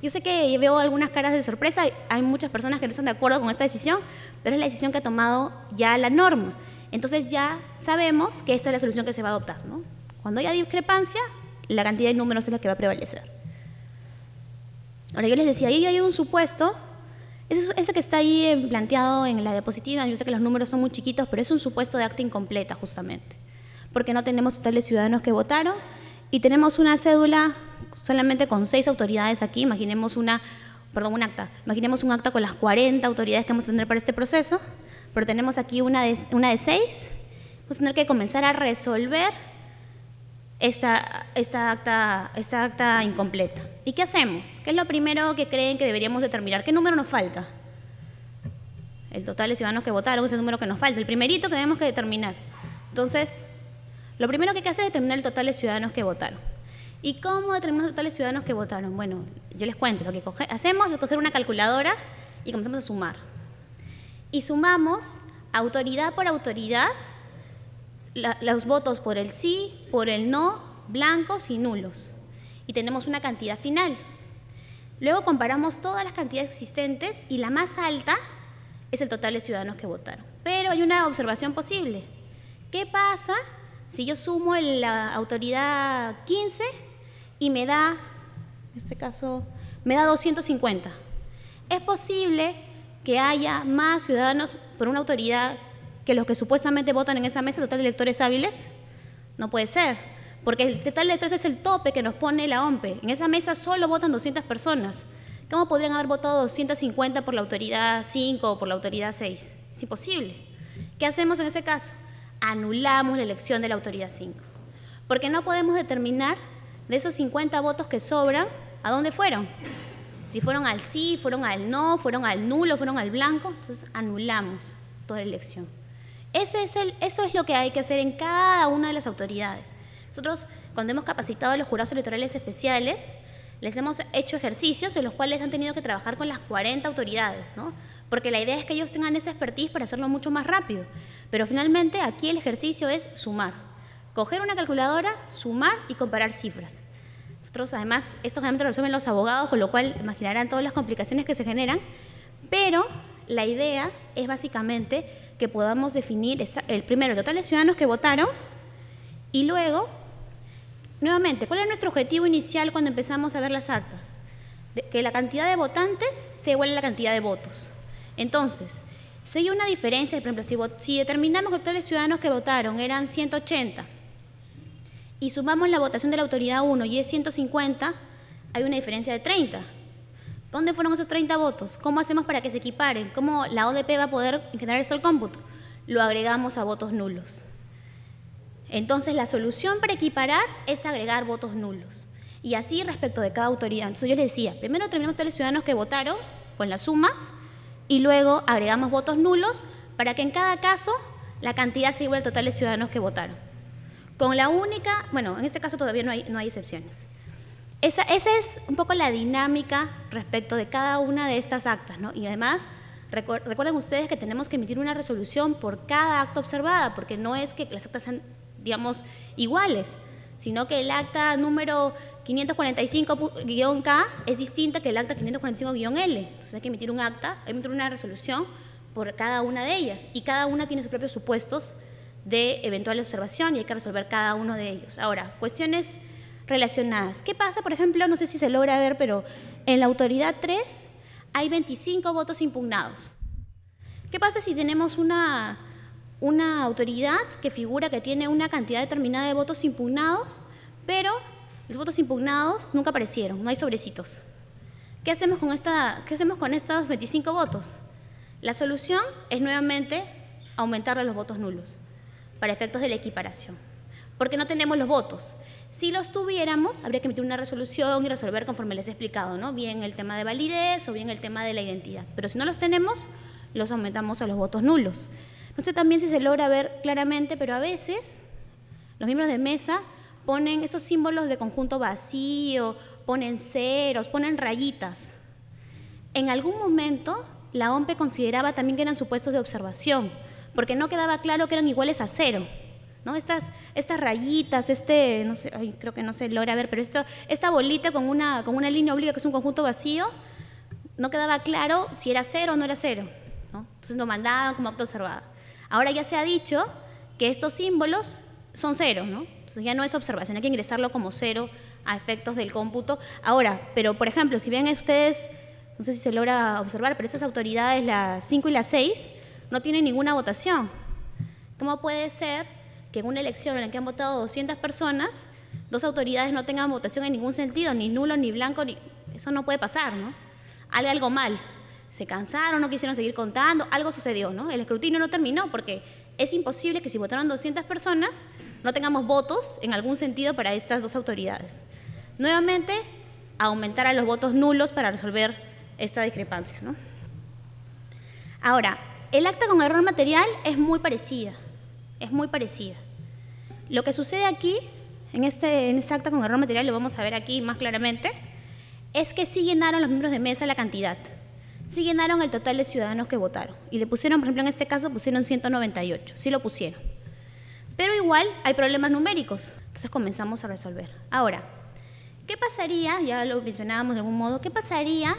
S2: Yo sé que veo algunas caras de sorpresa, hay muchas personas que no están de acuerdo con esta decisión, pero es la decisión que ha tomado ya la norma. Entonces ya sabemos que esta es la solución que se va a adoptar, ¿no? Cuando haya discrepancia, la cantidad de números es la que va a prevalecer. Ahora, yo les decía, ahí hay un supuesto, ese que está ahí planteado en la diapositiva, yo sé que los números son muy chiquitos, pero es un supuesto de acta incompleta justamente, porque no tenemos total de ciudadanos que votaron y tenemos una cédula solamente con 6 autoridades aquí. Imaginemos un acta. Imaginemos un acta con las 40 autoridades que vamos a tener para este proceso, pero tenemos aquí una de 6. Vamos a tener que comenzar a resolver esta acta incompleta. ¿Y qué hacemos? ¿Qué es lo primero que creen que deberíamos determinar? ¿Qué número nos falta? El total de ciudadanos que votaron es el número que nos falta, el primerito que tenemos que determinar. Entonces, lo primero que hay que hacer es determinar el total de ciudadanos que votaron. ¿Y cómo determinamos el total de ciudadanos que votaron? Bueno, yo les cuento, lo que hacemos es coger una calculadora y comenzamos a sumar. Y sumamos autoridad por autoridad los votos por el sí, por el no, blancos y nulos. Y tenemos una cantidad final. Luego comparamos todas las cantidades existentes y la más alta es el total de ciudadanos que votaron. Pero hay una observación posible. ¿Qué pasa si yo sumo la autoridad 15 y me da, en este caso, me da 250? Es posible que haya más ciudadanos por una autoridad que los que supuestamente votan en esa mesa, total de electores hábiles. No puede ser, porque el total de electores es el tope que nos pone la OMPE. En esa mesa solo votan 200 personas. ¿Cómo podrían haber votado 250 por la autoridad 5 o por la autoridad 6? Es imposible. ¿Qué hacemos en ese caso? Anulamos la elección de la autoridad 5, porque no podemos determinar de esos 50 votos que sobran, ¿a dónde fueron? Si fueron al sí, fueron al no, fueron al nulo, fueron al blanco. Entonces anulamos toda la elección. Eso es lo que hay que hacer en cada una de las autoridades. Nosotros, cuando hemos capacitado a los jurados electorales especiales, les hemos hecho ejercicios en los cuales han tenido que trabajar con las 40 autoridades, ¿no? Porque la idea es que ellos tengan esa expertise para hacerlo mucho más rápido. Pero finalmente aquí el ejercicio es sumar. Coger una calculadora, sumar y comparar cifras. Nosotros, además, esto generalmente lo resuelven los abogados, con lo cual imaginarán todas las complicaciones que se generan, Pero la idea es básicamente que podamos definir primero el total de ciudadanos que votaron y luego, nuevamente, ¿cuál es nuestro objetivo inicial cuando empezamos a ver las actas? Que la cantidad de votantes sea igual a la cantidad de votos. Entonces, si hay una diferencia, por ejemplo, si determinamos que el total de ciudadanos que votaron eran 180 y sumamos la votación de la autoridad 1 y es 150, hay una diferencia de 30. ¿Dónde fueron esos 30 votos? ¿Cómo hacemos para que se equiparen? ¿Cómo la ODP va a poder generar esto al cómputo? Lo agregamos a votos nulos. Entonces, la solución para equiparar es agregar votos nulos. Y así respecto de cada autoridad. Entonces, yo les decía, primero determinamos tales ciudadanos que votaron con las sumas y luego agregamos votos nulos para que en cada caso la cantidad sea igual al total de ciudadanos que votaron. Con la única, bueno, en este caso todavía no hay excepciones. Esa es un poco la dinámica respecto de cada una de estas actas, ¿no? Y además, recuerden ustedes que tenemos que emitir una resolución por cada acta observada, porque no es que las actas sean, digamos, iguales, sino que el acta número 545-K es distinta que el acta 545-L. Entonces hay que emitir una resolución por cada una de ellas, y cada una tiene sus propios supuestos de eventual observación y hay que resolver cada uno de ellos. Ahora, cuestiones relacionadas. ¿Qué pasa, por ejemplo? No sé si se logra ver, pero en la autoridad 3 hay 25 votos impugnados. ¿Qué pasa si tenemos una autoridad que figura que tiene una cantidad determinada de votos impugnados, pero los votos impugnados nunca aparecieron, no hay sobrecitos? ¿Qué hacemos con estos 25 votos? La solución es nuevamente aumentarle los votos nulos para efectos de la equiparación, porque no tenemos los votos. Si los tuviéramos, habría que emitir una resolución y resolver conforme les he explicado, ¿no? Bien el tema de validez o bien el tema de la identidad. Pero si no los tenemos, los aumentamos a los votos nulos. No sé también si se logra ver claramente, pero a veces los miembros de mesa ponen esos símbolos de conjunto vacío, ponen ceros, ponen rayitas. En algún momento, la OMPE consideraba también que eran supuestos de observación, porque no quedaba claro que eran iguales a cero, ¿no? Estas rayitas, no sé, creo que no se logra ver, pero esta bolita con una línea obliga que es un conjunto vacío, no quedaba claro si era cero o no era cero, ¿no? Entonces lo mandaban como acta observada. Ahora ya se ha dicho que estos símbolos son cero, ¿no? Entonces ya no es observación, hay que ingresarlo como cero a efectos del cómputo. Ahora, pero por ejemplo, si ven ustedes, no sé si se logra observar, pero esas autoridades, la 5 y la 6, no tienen ninguna votación. ¿Cómo puede ser que en una elección en la que han votado 200 personas, 2 autoridades no tengan votación en ningún sentido, ni nulo, ni blanco? Eso no puede pasar, ¿no? Hay algo mal. Se cansaron, no quisieron seguir contando, algo sucedió, ¿no? El escrutinio no terminó porque es imposible que si votaron 200 personas no tengamos votos en algún sentido para estas 2 autoridades. Nuevamente, aumentar a los votos nulos para resolver esta discrepancia, ¿no? Ahora, el acta con error material es muy parecida, Lo que sucede aquí, en esta acta con error material, lo vamos a ver aquí más claramente, es que sí llenaron los miembros de mesa la cantidad, sí llenaron el total de ciudadanos que votaron, y le pusieron, por ejemplo, en este caso pusieron 198, sí lo pusieron. Pero igual hay problemas numéricos, entonces comenzamos a resolver. Ahora, ¿qué pasaría? Ya lo mencionábamos de algún modo, ¿qué pasaría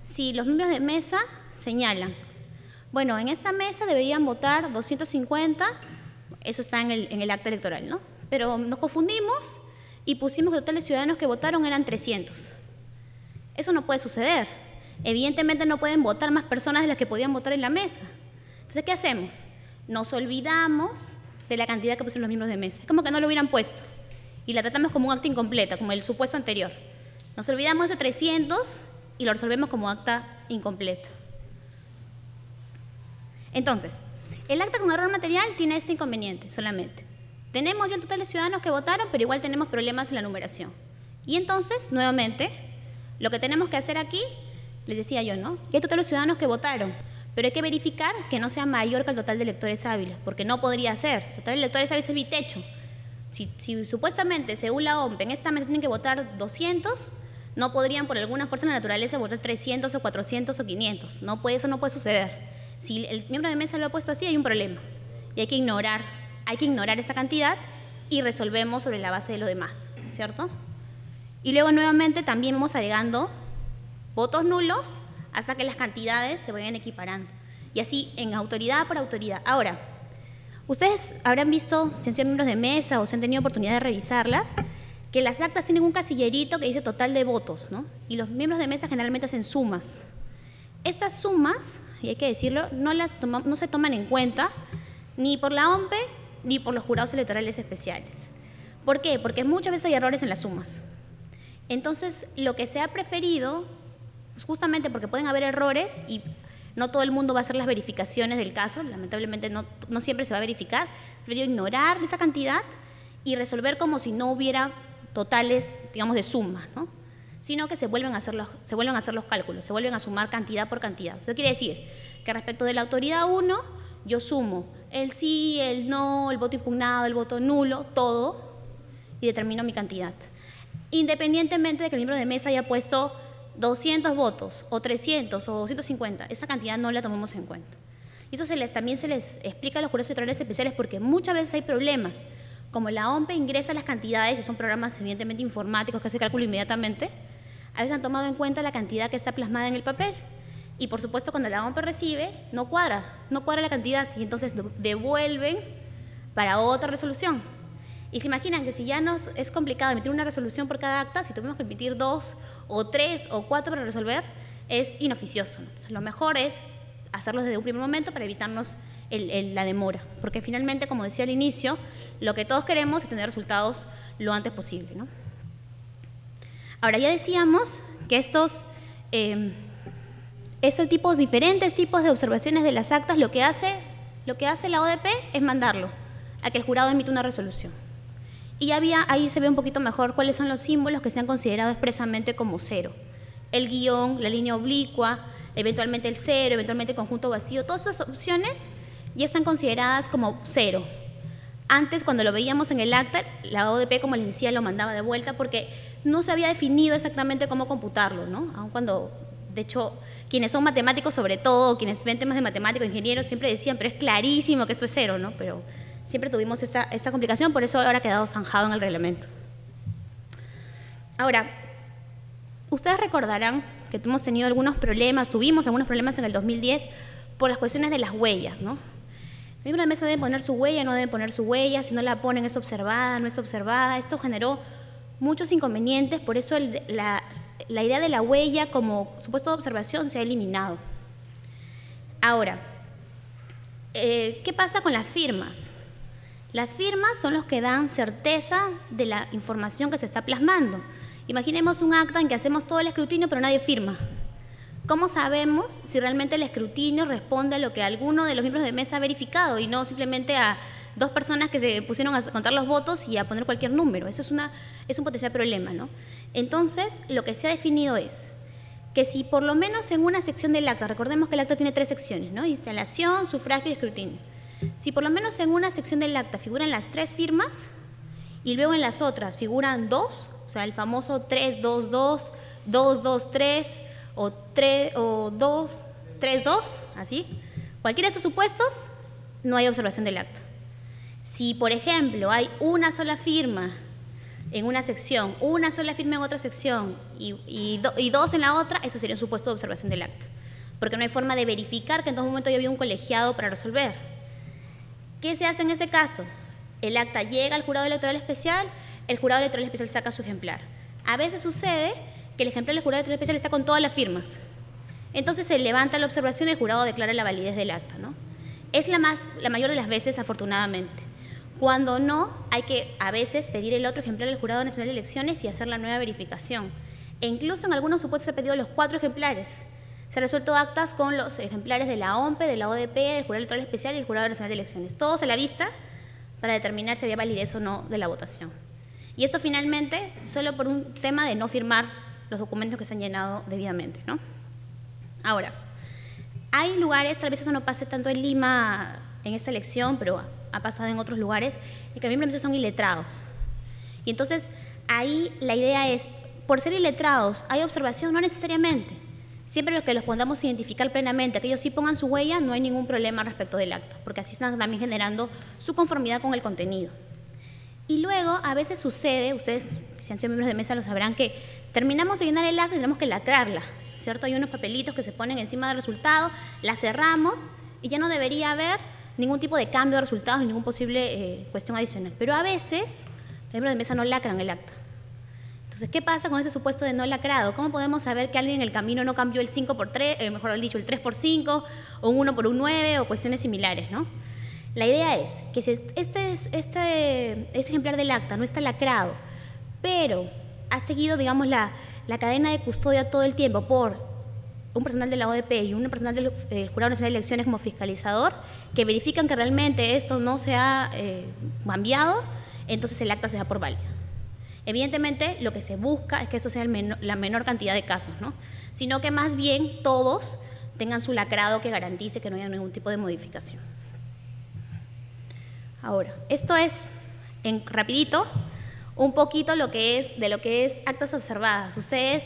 S2: si los miembros de mesa señalan? Bueno, en esta mesa deberían votar 250, eso está en el acta electoral, ¿no? Pero nos confundimos y pusimos que el total de ciudadanos que votaron eran 300. Eso no puede suceder. Evidentemente no pueden votar más personas de las que podían votar en la mesa. Entonces, ¿qué hacemos? Nos olvidamos de la cantidad que pusieron los miembros de mesa. Es como que no lo hubieran puesto y la tratamos como un acta incompleta, como el supuesto anterior. Nos olvidamos de 300 y lo resolvemos como acta incompleta. Entonces, el acta con error material tiene este inconveniente solamente. Tenemos ya el total de ciudadanos que votaron, pero igual tenemos problemas en la numeración. Y entonces, nuevamente, lo que tenemos que hacer aquí, les decía yo, ¿no? Y hay total de ciudadanos que votaron, pero hay que verificar que no sea mayor que el total de electores hábiles, porque no podría ser. El total de electores hábiles es mi techo. Si supuestamente, según la OMPE, en esta mesa tienen que votar 200, no podrían por alguna fuerza de la naturaleza votar 300 o 400 o 500. Eso no puede suceder. Si el miembro de mesa lo ha puesto así, hay un problema. Y hay que ignorar esa cantidad y resolvemos sobre la base de lo demás, ¿cierto? Y luego nuevamente también vamos agregando votos nulos hasta que las cantidades se vayan equiparando. Y así, en autoridad por autoridad. Ahora, ustedes habrán visto, si han sido miembros de mesa o si han tenido oportunidad de revisarlas, que las actas tienen un casillerito que dice total de votos, ¿no? Y los miembros de mesa generalmente hacen sumas. Estas sumas, y hay que decirlo, no se toman en cuenta ni por la OMPE ni por los jurados electorales especiales. ¿Por qué? Porque muchas veces hay errores en las sumas. Entonces, lo que se ha preferido, justamente porque pueden haber errores y no todo el mundo va a hacer las verificaciones del caso, lamentablemente no siempre se va a verificar, preferido ignorar esa cantidad y resolver como si no hubiera totales, digamos, de suma, ¿no? Sino que se vuelven a hacer los cálculos, se vuelven a sumar cantidad por cantidad. Eso quiere decir que respecto de la autoridad 1, yo sumo el sí, el no, el voto impugnado, el voto nulo, todo, y determino mi cantidad. Independientemente de que el miembro de mesa haya puesto 200 votos, o 300, o 250, esa cantidad no la tomamos en cuenta. Y eso también se les explica a los jurados electorales especiales porque muchas veces hay problemas. Como la OMPE ingresa las cantidades, y son programas evidentemente informáticos que hace cálculo inmediatamente, a veces han tomado en cuenta la cantidad que está plasmada en el papel. Y por supuesto, cuando la OMPE recibe, no cuadra la cantidad, y entonces devuelven para otra resolución. Y se imaginan que si ya es complicado emitir una resolución por cada acta, si tuvimos que emitir 2 o 3 o 4 para resolver, es inoficioso. Entonces, lo mejor es hacerlo desde un primer momento para evitarnos la demora, porque finalmente, como decía al inicio, lo que todos queremos es tener resultados lo antes posible, ¿no? Ahora, ya decíamos que estos diferentes tipos de observaciones de las actas, lo que hace la ODP es mandarlo a que el jurado emita una resolución. Y ahí se ve un poquito mejor cuáles son los símbolos que se han considerado expresamente como cero. El guión, la línea oblicua, eventualmente el cero, eventualmente el conjunto vacío, todas esas opciones ya están consideradas como cero. Antes, cuando lo veíamos en el acta, la ODP, como les decía, lo mandaba de vuelta porque no se había definido exactamente cómo computarlo, ¿no? Aun cuando, de hecho, quienes son matemáticos sobre todo, quienes ven temas de matemáticos, ingenieros, siempre decían, pero es clarísimo que esto es cero, ¿no? Pero siempre tuvimos esta complicación, por eso ahora ha quedado zanjado en el reglamento. Ahora, ustedes recordarán que tuvimos algunos problemas en el 2010 por las cuestiones de las huellas, ¿no? El miembro de mesa debe poner su huella, no debe poner su huella, si no la ponen es observada, no es observada. Esto generó muchos inconvenientes, por eso la idea de la huella como supuesto de observación se ha eliminado. Ahora, ¿qué pasa con las firmas? Las firmas son los que dan certeza de la información que se está plasmando. Imaginemos un acta en que hacemos todo el escrutinio pero nadie firma. ¿Cómo sabemos si realmente el escrutinio responde a lo que alguno de los miembros de mesa ha verificado y no simplemente a 2 personas que se pusieron a contar los votos y a poner cualquier número? Eso es un potencial problema, ¿no? Entonces, lo que se ha definido es que si por lo menos en una sección del acta, recordemos que el acta tiene 3 secciones, ¿no? Instalación, sufragio y escrutinio. Si por lo menos en una sección del acta figuran las 3 firmas y luego en las otras figuran 2, o sea, el famoso 3-2-2, 2-2-3 o 2-3-2, así, cualquiera de esos supuestos, no hay observación del acta. Si, por ejemplo, hay una sola firma en una sección, una sola firma en otra sección y 2 en la otra, eso sería un supuesto de observación del acta, porque no hay forma de verificar que en todo momento ya había un colegiado para resolver. ¿Qué se hace en ese caso? El acta llega al jurado electoral especial, el jurado electoral especial saca su ejemplar. A veces sucede que el ejemplar del jurado electoral especial está con todas las firmas. Entonces se levanta la observación y el jurado declara la validez del acta, ¿no? Es la mayor de las veces, afortunadamente. Cuando no, hay que a veces pedir el otro ejemplar del Jurado Nacional de Elecciones y hacer la nueva verificación. E incluso en algunos supuestos se ha pedido los 4 ejemplares. Se han resuelto actas con los ejemplares de la OMPE, de la ODP, del Jurado Electoral Especial y el Jurado Nacional de Elecciones. Todos a la vista para determinar si había validez o no de la votación. Y esto finalmente solo por un tema de no firmar los documentos que se han llenado debidamente, ¿no? Ahora, hay lugares, tal vez eso no pase tanto en Lima en esta elección, pero ha pasado en otros lugares, en que los miembros de mesa son iletrados. Y entonces ahí la idea es, por ser iletrados, ¿hay observación? No necesariamente. Siempre los que los podamos identificar plenamente, que ellos sí pongan su huella, no hay ningún problema respecto del acta, porque así están también generando su conformidad con el contenido. Y luego, a veces sucede, ustedes, si han sido miembros de mesa, lo sabrán, que terminamos de llenar el acta y tenemos que lacrarla, cierto? Hay unos papelitos que se ponen encima del resultado, la cerramos y ya no debería haber ningún tipo de cambio de resultados ni ningún posible cuestión adicional. Pero a veces, los miembros de mesa no lacran el acta. Entonces, ¿qué pasa con ese supuesto de no lacrado? ¿Cómo podemos saber que alguien en el camino no cambió el 5 por 3, mejor dicho, el 3 por 5, o un 1 por un 9, o cuestiones similares, ¿no? La idea es que si este ejemplar del acta no está lacrado, pero ha seguido, digamos, la cadena de custodia todo el tiempo por un personal de la ODP y un personal del Jurado Nacional de Elecciones como fiscalizador, que verifican que realmente esto no se ha cambiado, entonces el acta se da por válida. Evidentemente, lo que se busca es que eso sea la menor cantidad de casos, ¿no? Sino que más bien todos tengan su lacrado que garantice que no haya ningún tipo de modificación. Ahora, esto es, rapidito, un poquito de lo que es actas observadas. Ustedes,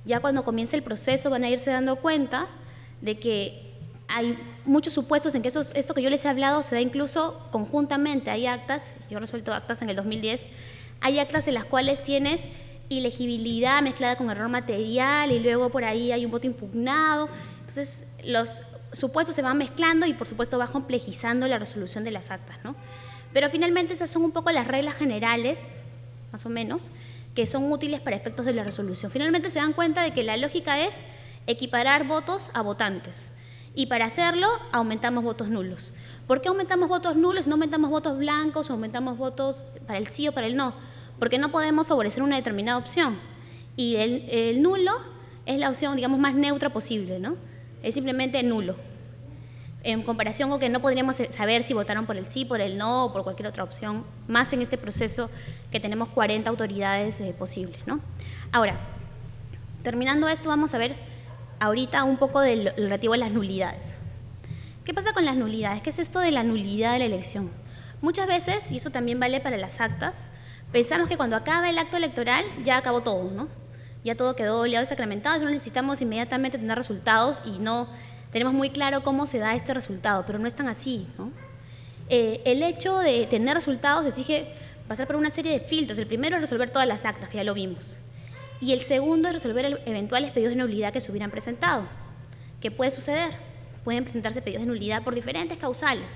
S2: ya cuando comience el proceso, van a irse dando cuenta de que hay muchos supuestos en que esto que yo les he hablado se da incluso conjuntamente. Hay actas, yo he resuelto actas en el 2010, hay actas en las cuales tienes ilegibilidad mezclada con error material y luego por ahí hay un voto impugnado. Entonces, los supuestos se van mezclando y, por supuesto, va complejizando la resolución de las actas, ¿no? Pero finalmente esas son un poco las reglas generales, más o menos, que son útiles para efectos de la resolución. Finalmente se dan cuenta de que la lógica es equiparar votos a votantes. Y para hacerlo, aumentamos votos nulos. ¿Por qué aumentamos votos nulos? No aumentamos votos blancos o aumentamos votos para el sí o para el no. Porque no podemos favorecer una determinada opción. Y el nulo es la opción, digamos, más neutra posible, ¿no? Es simplemente nulo. En comparación con que no podríamos saber si votaron por el sí, por el no o por cualquier otra opción, más en este proceso que tenemos 40 autoridades posibles, ¿no? Ahora, terminando esto, vamos a ver ahorita un poco de lo relativo a las nulidades. ¿Qué pasa con las nulidades? ¿Qué es esto de la nulidad de la elección? Muchas veces, y eso también vale para las actas, pensamos que cuando acaba el acto electoral ya acabó todo, ¿no? Ya todo quedó oleado y sacramentado, no necesitamos inmediatamente tener resultados y no tenemos muy claro cómo se da este resultado, pero no es tan así, ¿no? El hecho de tener resultados exige pasar por una serie de filtros. El primero es resolver todas las actas, que ya lo vimos. Y el segundo es resolver eventuales pedidos de nulidad que se hubieran presentado. ¿Qué puede suceder? Pueden presentarse pedidos de nulidad por diferentes causales.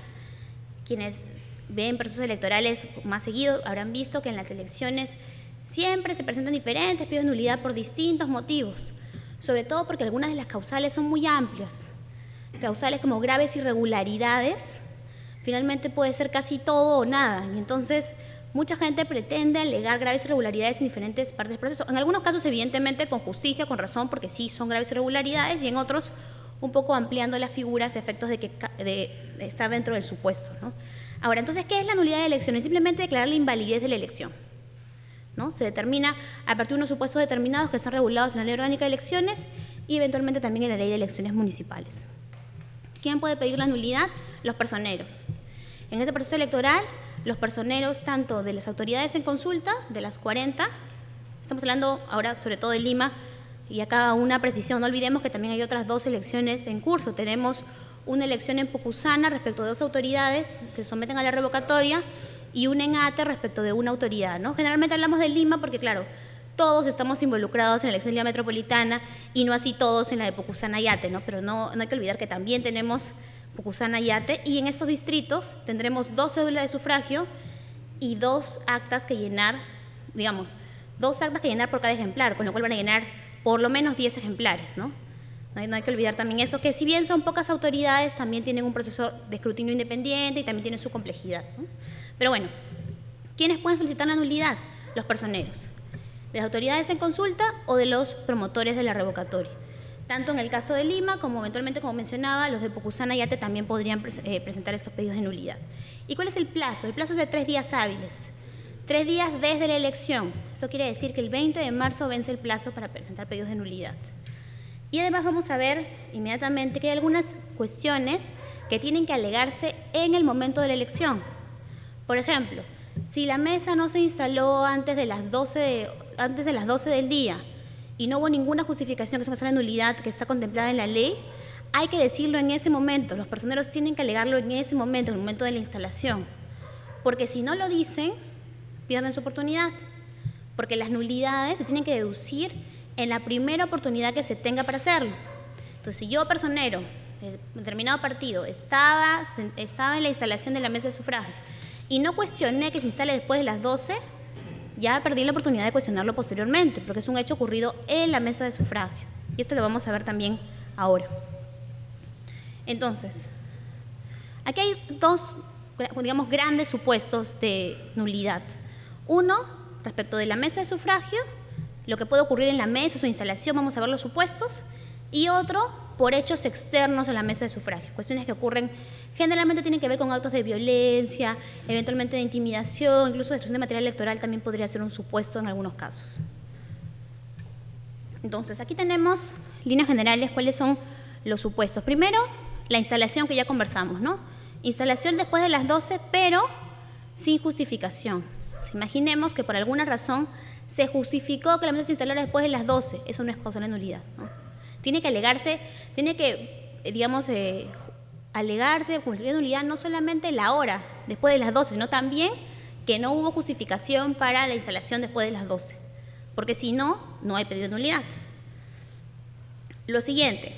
S2: Quienes ven procesos electorales más seguidos habrán visto que en las elecciones siempre se presentan diferentes pedidos de nulidad por distintos motivos, sobre todo porque algunas de las causales son muy amplias. Causales como graves irregularidades, finalmente puede ser casi todo o nada, y entonces mucha gente pretende alegar graves irregularidades en diferentes partes del proceso. En algunos casos, evidentemente, con justicia, con razón, porque sí son graves irregularidades, y en otros, un poco ampliando las figuras a efectos de estar dentro del supuesto, ¿no? Ahora, entonces, ¿qué es la nulidad de elecciones? Simplemente declarar la invalidez de la elección, ¿no? Se determina a partir de unos supuestos determinados que están regulados en la Ley Orgánica de Elecciones y eventualmente también en la Ley de Elecciones Municipales. ¿Quién puede pedir la nulidad? Los personeros. En ese proceso electoral, los personeros tanto de las autoridades en consulta, de las 40, estamos hablando ahora sobre todo de Lima, y acá una precisión, no olvidemos que también hay otras 2 elecciones en curso. Tenemos una elección en Pucusana respecto de 2 autoridades que se someten a la revocatoria y una en Ate respecto de una autoridad, ¿no? Generalmente hablamos de Lima porque, claro, todos estamos involucrados en la elección de Lima Metropolitana y no así todos en la de Pucusana y Ate, ¿no? Pero no hay que olvidar que también tenemos Pucusana y Ate, y en estos distritos tendremos 2 cédulas de sufragio y 2 actas que llenar, digamos, 2 actas que llenar por cada ejemplar, con lo cual van a llenar por lo menos 10 ejemplares, ¿no? No hay que olvidar también eso, que si bien son pocas autoridades, también tienen un proceso de escrutinio independiente y también tienen su complejidad, ¿no? Pero bueno, ¿quiénes pueden solicitar la nulidad? Los personeros, de las autoridades en consulta o de los promotores de la revocatoria. Tanto en el caso de Lima como eventualmente, como mencionaba, los de Pucusana y Ate también podrían presentar estos pedidos de nulidad. ¿Y cuál es el plazo? El plazo es de 3 días hábiles. 3 días desde la elección. Eso quiere decir que el 20 de marzo vence el plazo para presentar pedidos de nulidad. Y además vamos a ver inmediatamente que hay algunas cuestiones que tienen que alegarse en el momento de la elección. Por ejemplo, si la mesa no se instaló antes de las 12 del día y no hubo ninguna justificación, que es una nulidad que está contemplada en la ley, hay que decirlo en ese momento. Los personeros tienen que alegarlo en ese momento, en el momento de la instalación. Porque si no lo dicen, pierden su oportunidad. Porque las nulidades se tienen que deducir en la primera oportunidad que se tenga para hacerlo. Entonces, si yo, personero, de determinado partido, estaba en la instalación de la mesa de sufragio y no cuestioné que se instale después de las 12, ya perdí la oportunidad de cuestionarlo posteriormente, porque es un hecho ocurrido en la mesa de sufragio. Y esto lo vamos a ver también ahora. Entonces, aquí hay dos, digamos, grandes supuestos de nulidad. Uno, respecto de la mesa de sufragio, lo que puede ocurrir en la mesa, su instalación, vamos a ver los supuestos. Y otro, por hechos externos a la mesa de sufragio, cuestiones que ocurren, generalmente tienen que ver con actos de violencia, eventualmente de intimidación, incluso destrucción de material electoral también podría ser un supuesto en algunos casos. Entonces, aquí tenemos, líneas generales, cuáles son los supuestos. Primero, la instalación que ya conversamos, ¿no? Instalación después de las 12, pero sin justificación. O sea, imaginemos que por alguna razón se justificó que la mesa se instalara después de las 12. Eso no es causal de nulidad, ¿no? Tiene que alegarse, digamos, alegarse con nulidad no solamente la hora después de las 12, sino también que no hubo justificación para la instalación después de las 12. Porque si no, no hay pedido de nulidad. Lo siguiente,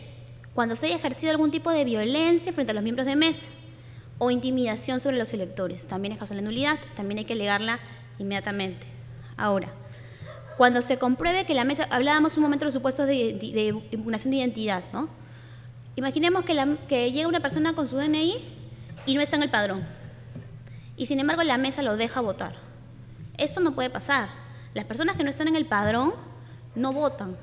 S2: cuando se haya ejercido algún tipo de violencia frente a los miembros de mesa o intimidación sobre los electores, también es causal de nulidad, también hay que alegarla inmediatamente. Ahora, cuando se compruebe que la mesa, hablábamos un momento de los supuestos de impugnación de identidad, ¿no? Imaginemos que llega una persona con su DNI y no está en el padrón, y sin embargo la mesa lo deja votar. Esto no puede pasar. Las personas que no están en el padrón no votan.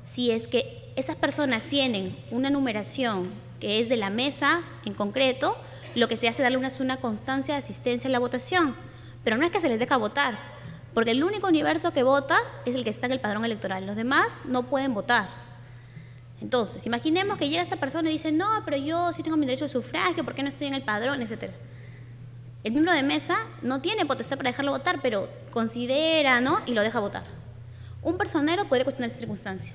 S2: Si es que esas personas tienen una numeración que es de la mesa en concreto, lo que se hace es darle una constancia de asistencia a la votación, pero no es que se les deja votar, porque el único universo que vota es el que está en el padrón electoral. Los demás no pueden votar. Entonces, imaginemos que llega esta persona y dice, no, pero yo sí tengo mi derecho de sufragio, ¿por qué no estoy en el padrón?, etcétera. El miembro de mesa no tiene potestad para dejarlo votar, pero considera, ¿no?, y lo deja votar. Un personero podría cuestionar esa circunstancia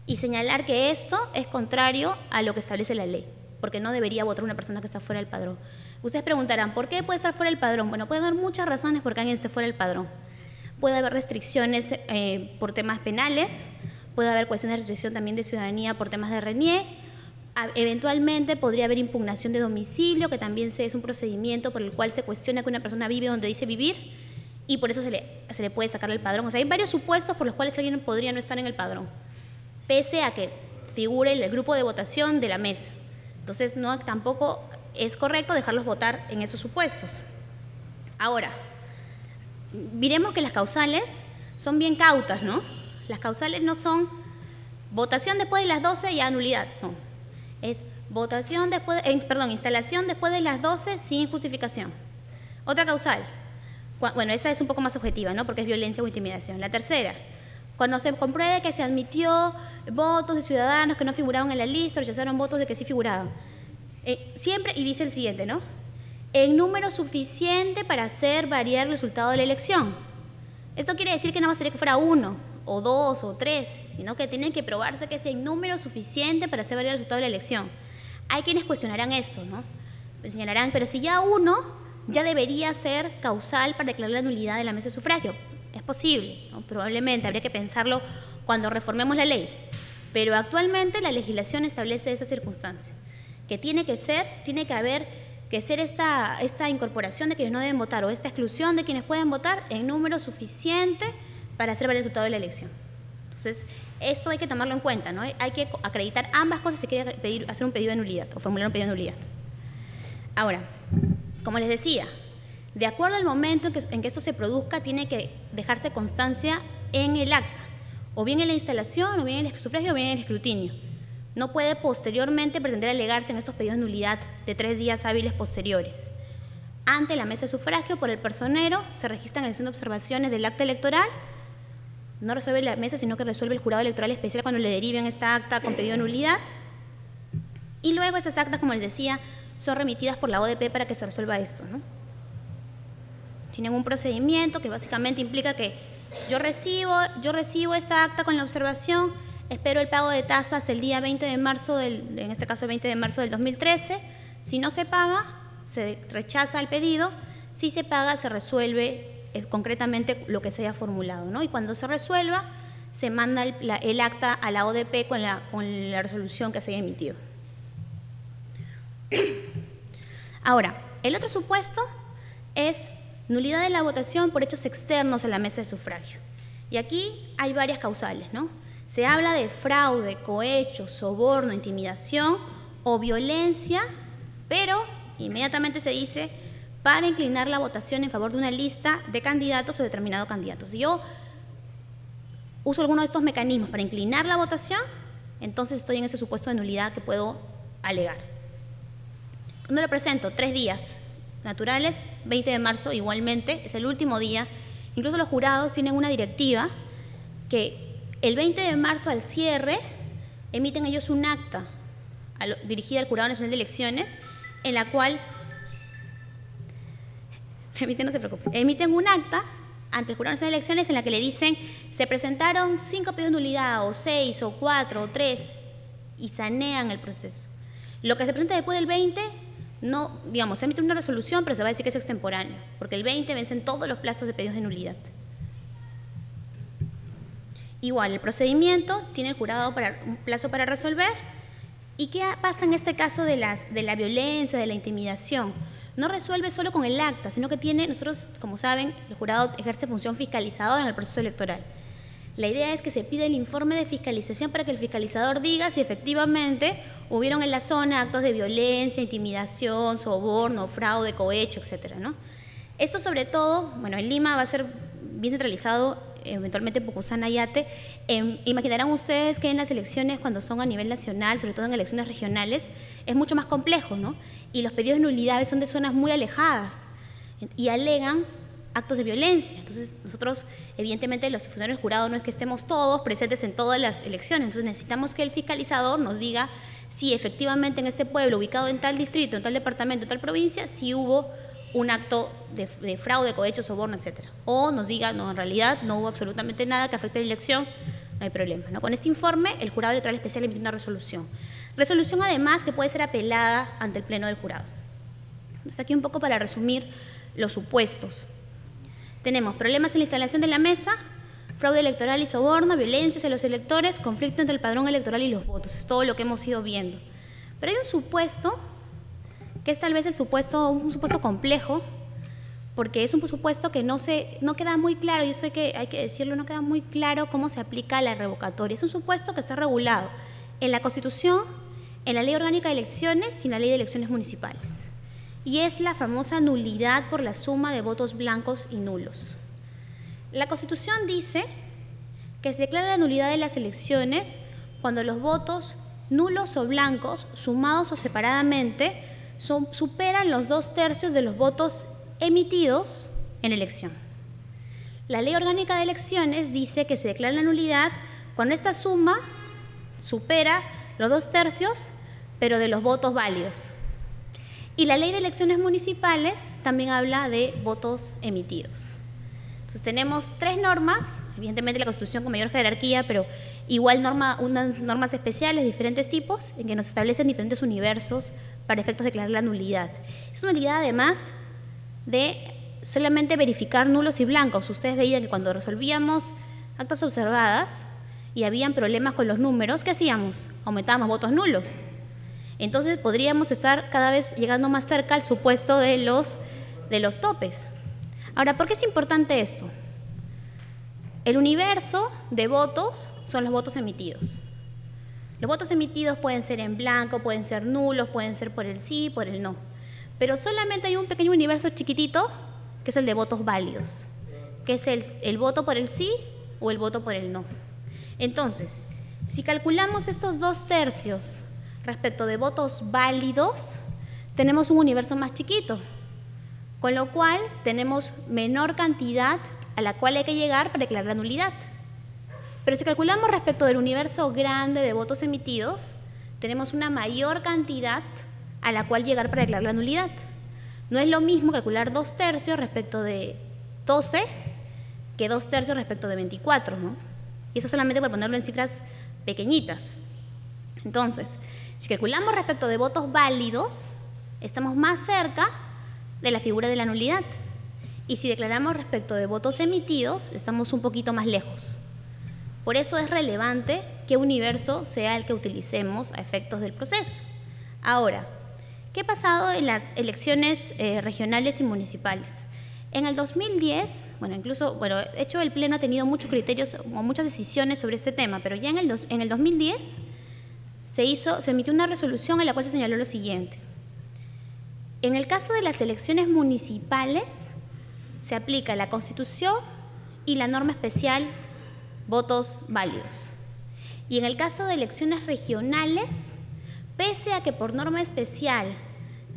S2: y señalar que esto es contrario a lo que establece la ley, porque no debería votar una persona que está fuera del padrón. Ustedes preguntarán, ¿por qué puede estar fuera del padrón? Bueno, puede haber muchas razones por qué alguien esté fuera del padrón. Puede haber restricciones por temas penales, puede haber cuestiones de restricción también de ciudadanía por temas de RENIEC, eventualmente podría haber impugnación de domicilio, que también es un procedimiento por el cual se cuestiona que una persona vive donde dice vivir y por eso se le puede sacar del padrón. O sea, hay varios supuestos por los cuales alguien podría no estar en el padrón, pese a que figure el grupo de votación de la mesa. Entonces, no, tampoco es correcto dejarlos votar en esos supuestos. Ahora, miremos que las causales son bien cautas, ¿no? Las causales no son votación después de las 12 y nulidad, no. Es votación después, instalación después de las 12 sin justificación. Otra causal, bueno, esa es un poco más objetiva, ¿no?, porque es violencia o intimidación. La tercera, cuando se compruebe que se admitió votos de ciudadanos que no figuraban en la lista, rechazaron votos de que sí figuraban. Siempre, y dice el siguiente, ¿no?, en número suficiente para hacer variar el resultado de la elección. Esto quiere decir que no bastaría que fuera 1, o 2, o 3, sino que tiene que probarse que es en número suficiente para hacer variar el resultado de la elección. Hay quienes cuestionarán esto, ¿no? Señalarán, pero si ya 1, ya debería ser causal para declarar la nulidad de la mesa de sufragio. Es posible, ¿no? Probablemente, habría que pensarlo cuando reformemos la ley. Pero actualmente la legislación establece esa circunstancia, que tiene que ser esta incorporación de quienes no deben votar o esta exclusión de quienes pueden votar en número suficiente para hacer valer el resultado de la elección. Entonces, esto hay que tomarlo en cuenta, ¿no? Hay que acreditar ambas cosas si quiere hacer un pedido de nulidad o formular un pedido de nulidad. Ahora, como les decía, de acuerdo al momento en que esto se produzca, tiene que dejarse constancia en el acta, o bien en la instalación, o bien en el sufragio, o bien en el escrutinio. No puede posteriormente pretender alegarse en estos pedidos de nulidad de 3 días hábiles posteriores. Ante la mesa de sufragio, por el personero, se registran en la sesión de observaciones del acta electoral. No resuelve la mesa, sino que resuelve el jurado electoral especial cuando le deriven esta acta con pedido de nulidad. Y luego esas actas, como les decía, son remitidas por la ODP para que se resuelva esto, ¿no? Tienen un procedimiento que básicamente implica que yo recibo esta acta con la observación, espero el pago de tasas el día 20 de marzo, en este caso el 20 de marzo del 2013. Si no se paga, se rechaza el pedido. Si se paga, se resuelve concretamente lo que se haya formulado, ¿no? Y cuando se resuelva, se manda el acta a la ODP con la resolución que se haya emitido. Ahora, el otro supuesto es nulidad de la votación por hechos externos a la mesa de sufragio. Y aquí hay varias causales, ¿no? Se habla de fraude, cohecho, soborno, intimidación o violencia, pero inmediatamente se dice para inclinar la votación en favor de una lista de candidatos o determinado candidato. Si yo uso alguno de estos mecanismos para inclinar la votación, entonces estoy en ese supuesto de nulidad que puedo alegar. ¿Cuándo lo presento? 3 días naturales, 20 de marzo igualmente, es el último día. Incluso los jurados tienen una directiva que el 20 de marzo al cierre emiten ellos un acta dirigida al Jurado Nacional de Elecciones en la cual, no se preocupen, emiten un acta ante el Jurado Nacional de Elecciones en la que le dicen se presentaron 5 pedidos de nulidad o 6 o 4 o 3 y sanean el proceso. Lo que se presenta después del 20 no, digamos, se emite una resolución, pero se va a decir que es extemporáneo, porque el 20 vencen todos los plazos de pedidos de nulidad. Igual, el procedimiento tiene el jurado un plazo para resolver. ¿Y qué pasa en este caso de la violencia, de la intimidación? No resuelve solo con el acta, sino que nosotros, como saben, el jurado ejerce función fiscalizadora en el proceso electoral. La idea es que se pide el informe de fiscalización para que el fiscalizador diga si efectivamente hubieron en la zona actos de violencia, intimidación, soborno, fraude, cohecho, etcétera, ¿no? Esto sobre todo, bueno, en Lima va a ser bien centralizado, eventualmente en Pucusana y Ate. Imaginarán ustedes que en las elecciones, cuando son a nivel nacional, sobre todo en elecciones regionales, es mucho más complejo, ¿no? Y los pedidos de nulidades son de zonas muy alejadas y alegan actos de violencia. Entonces, nosotros, evidentemente, los funcionarios del jurado no es que estemos todos presentes en todas las elecciones, entonces necesitamos que el fiscalizador nos diga si efectivamente en este pueblo, ubicado en tal distrito, en tal departamento, en tal provincia, si hubo un acto de fraude, cohecho, soborno, etcétera. O nos diga, no, en realidad no hubo absolutamente nada que afecte a la elección, no hay problema, ¿no? Con este informe, el jurado electoral especial emite una resolución. Resolución, además, que puede ser apelada ante el pleno del jurado. Entonces, aquí un poco para resumir los supuestos. Tenemos problemas en la instalación de la mesa, fraude electoral y soborno, violencia hacia los electores, conflicto entre el padrón electoral y los votos. Es todo lo que hemos ido viendo. Pero hay un supuesto que es tal vez un supuesto complejo, porque es un supuesto que no queda muy claro, yo sé que hay que decirlo, no queda muy claro cómo se aplica la revocatoria. Es un supuesto que está regulado en la Constitución, en la Ley Orgánica de Elecciones y en la Ley de Elecciones Municipales. Y es la famosa nulidad por la suma de votos blancos y nulos. La Constitución dice que se declara la nulidad de las elecciones cuando los votos nulos o blancos, sumados o separadamente, superan los 2/3 de los votos emitidos en la elección. La Ley Orgánica de Elecciones dice que se declara la nulidad cuando esta suma supera los 2/3, pero de los votos válidos. Y la Ley de Elecciones Municipales también habla de votos emitidos. Entonces tenemos 3 normas, evidentemente la Constitución con mayor jerarquía, pero igual unas normas especiales de diferentes tipos en que nos establecen diferentes universos para efectos de declarar la nulidad. Es una nulidad además de solamente verificar nulos y blancos. Ustedes veían que cuando resolvíamos actas observadas y habían problemas con los números, ¿qué hacíamos? Aumentábamos votos nulos. Entonces podríamos estar cada vez llegando más cerca al supuesto de los topes. Ahora, ¿por qué es importante esto? El universo de votos son los votos emitidos. Los votos emitidos pueden ser en blanco, pueden ser nulos, pueden ser por el sí, por el no. Pero solamente hay un pequeño universo chiquitito que es el de votos válidos, que es el voto por el sí o el voto por el no. Entonces, si calculamos estos 2/3 respecto de votos válidos, tenemos un universo más chiquito, con lo cual tenemos menor cantidad a la cual hay que llegar para declarar la nulidad. Pero si calculamos respecto del universo grande de votos emitidos, tenemos una mayor cantidad a la cual llegar para declarar la nulidad. No es lo mismo calcular 2/3 respecto de 12 que 2/3 respecto de 24, ¿no? Y eso solamente por ponerlo en cifras pequeñitas. Entonces, si calculamos respecto de votos válidos, estamos más cerca de la figura de la nulidad. Y si declaramos respecto de votos emitidos, estamos un poquito más lejos. Por eso es relevante qué universo sea el que utilicemos a efectos del proceso. Ahora, ¿qué ha pasado en las elecciones regionales y municipales? En el 2010, de hecho el Pleno ha tenido muchos criterios o muchas decisiones sobre este tema, pero ya en el 2010 se emitió una resolución en la cual se señaló lo siguiente. En el caso de las elecciones municipales, se aplica la Constitución y la norma especial votos válidos. Y en el caso de elecciones regionales, pese a que por norma especial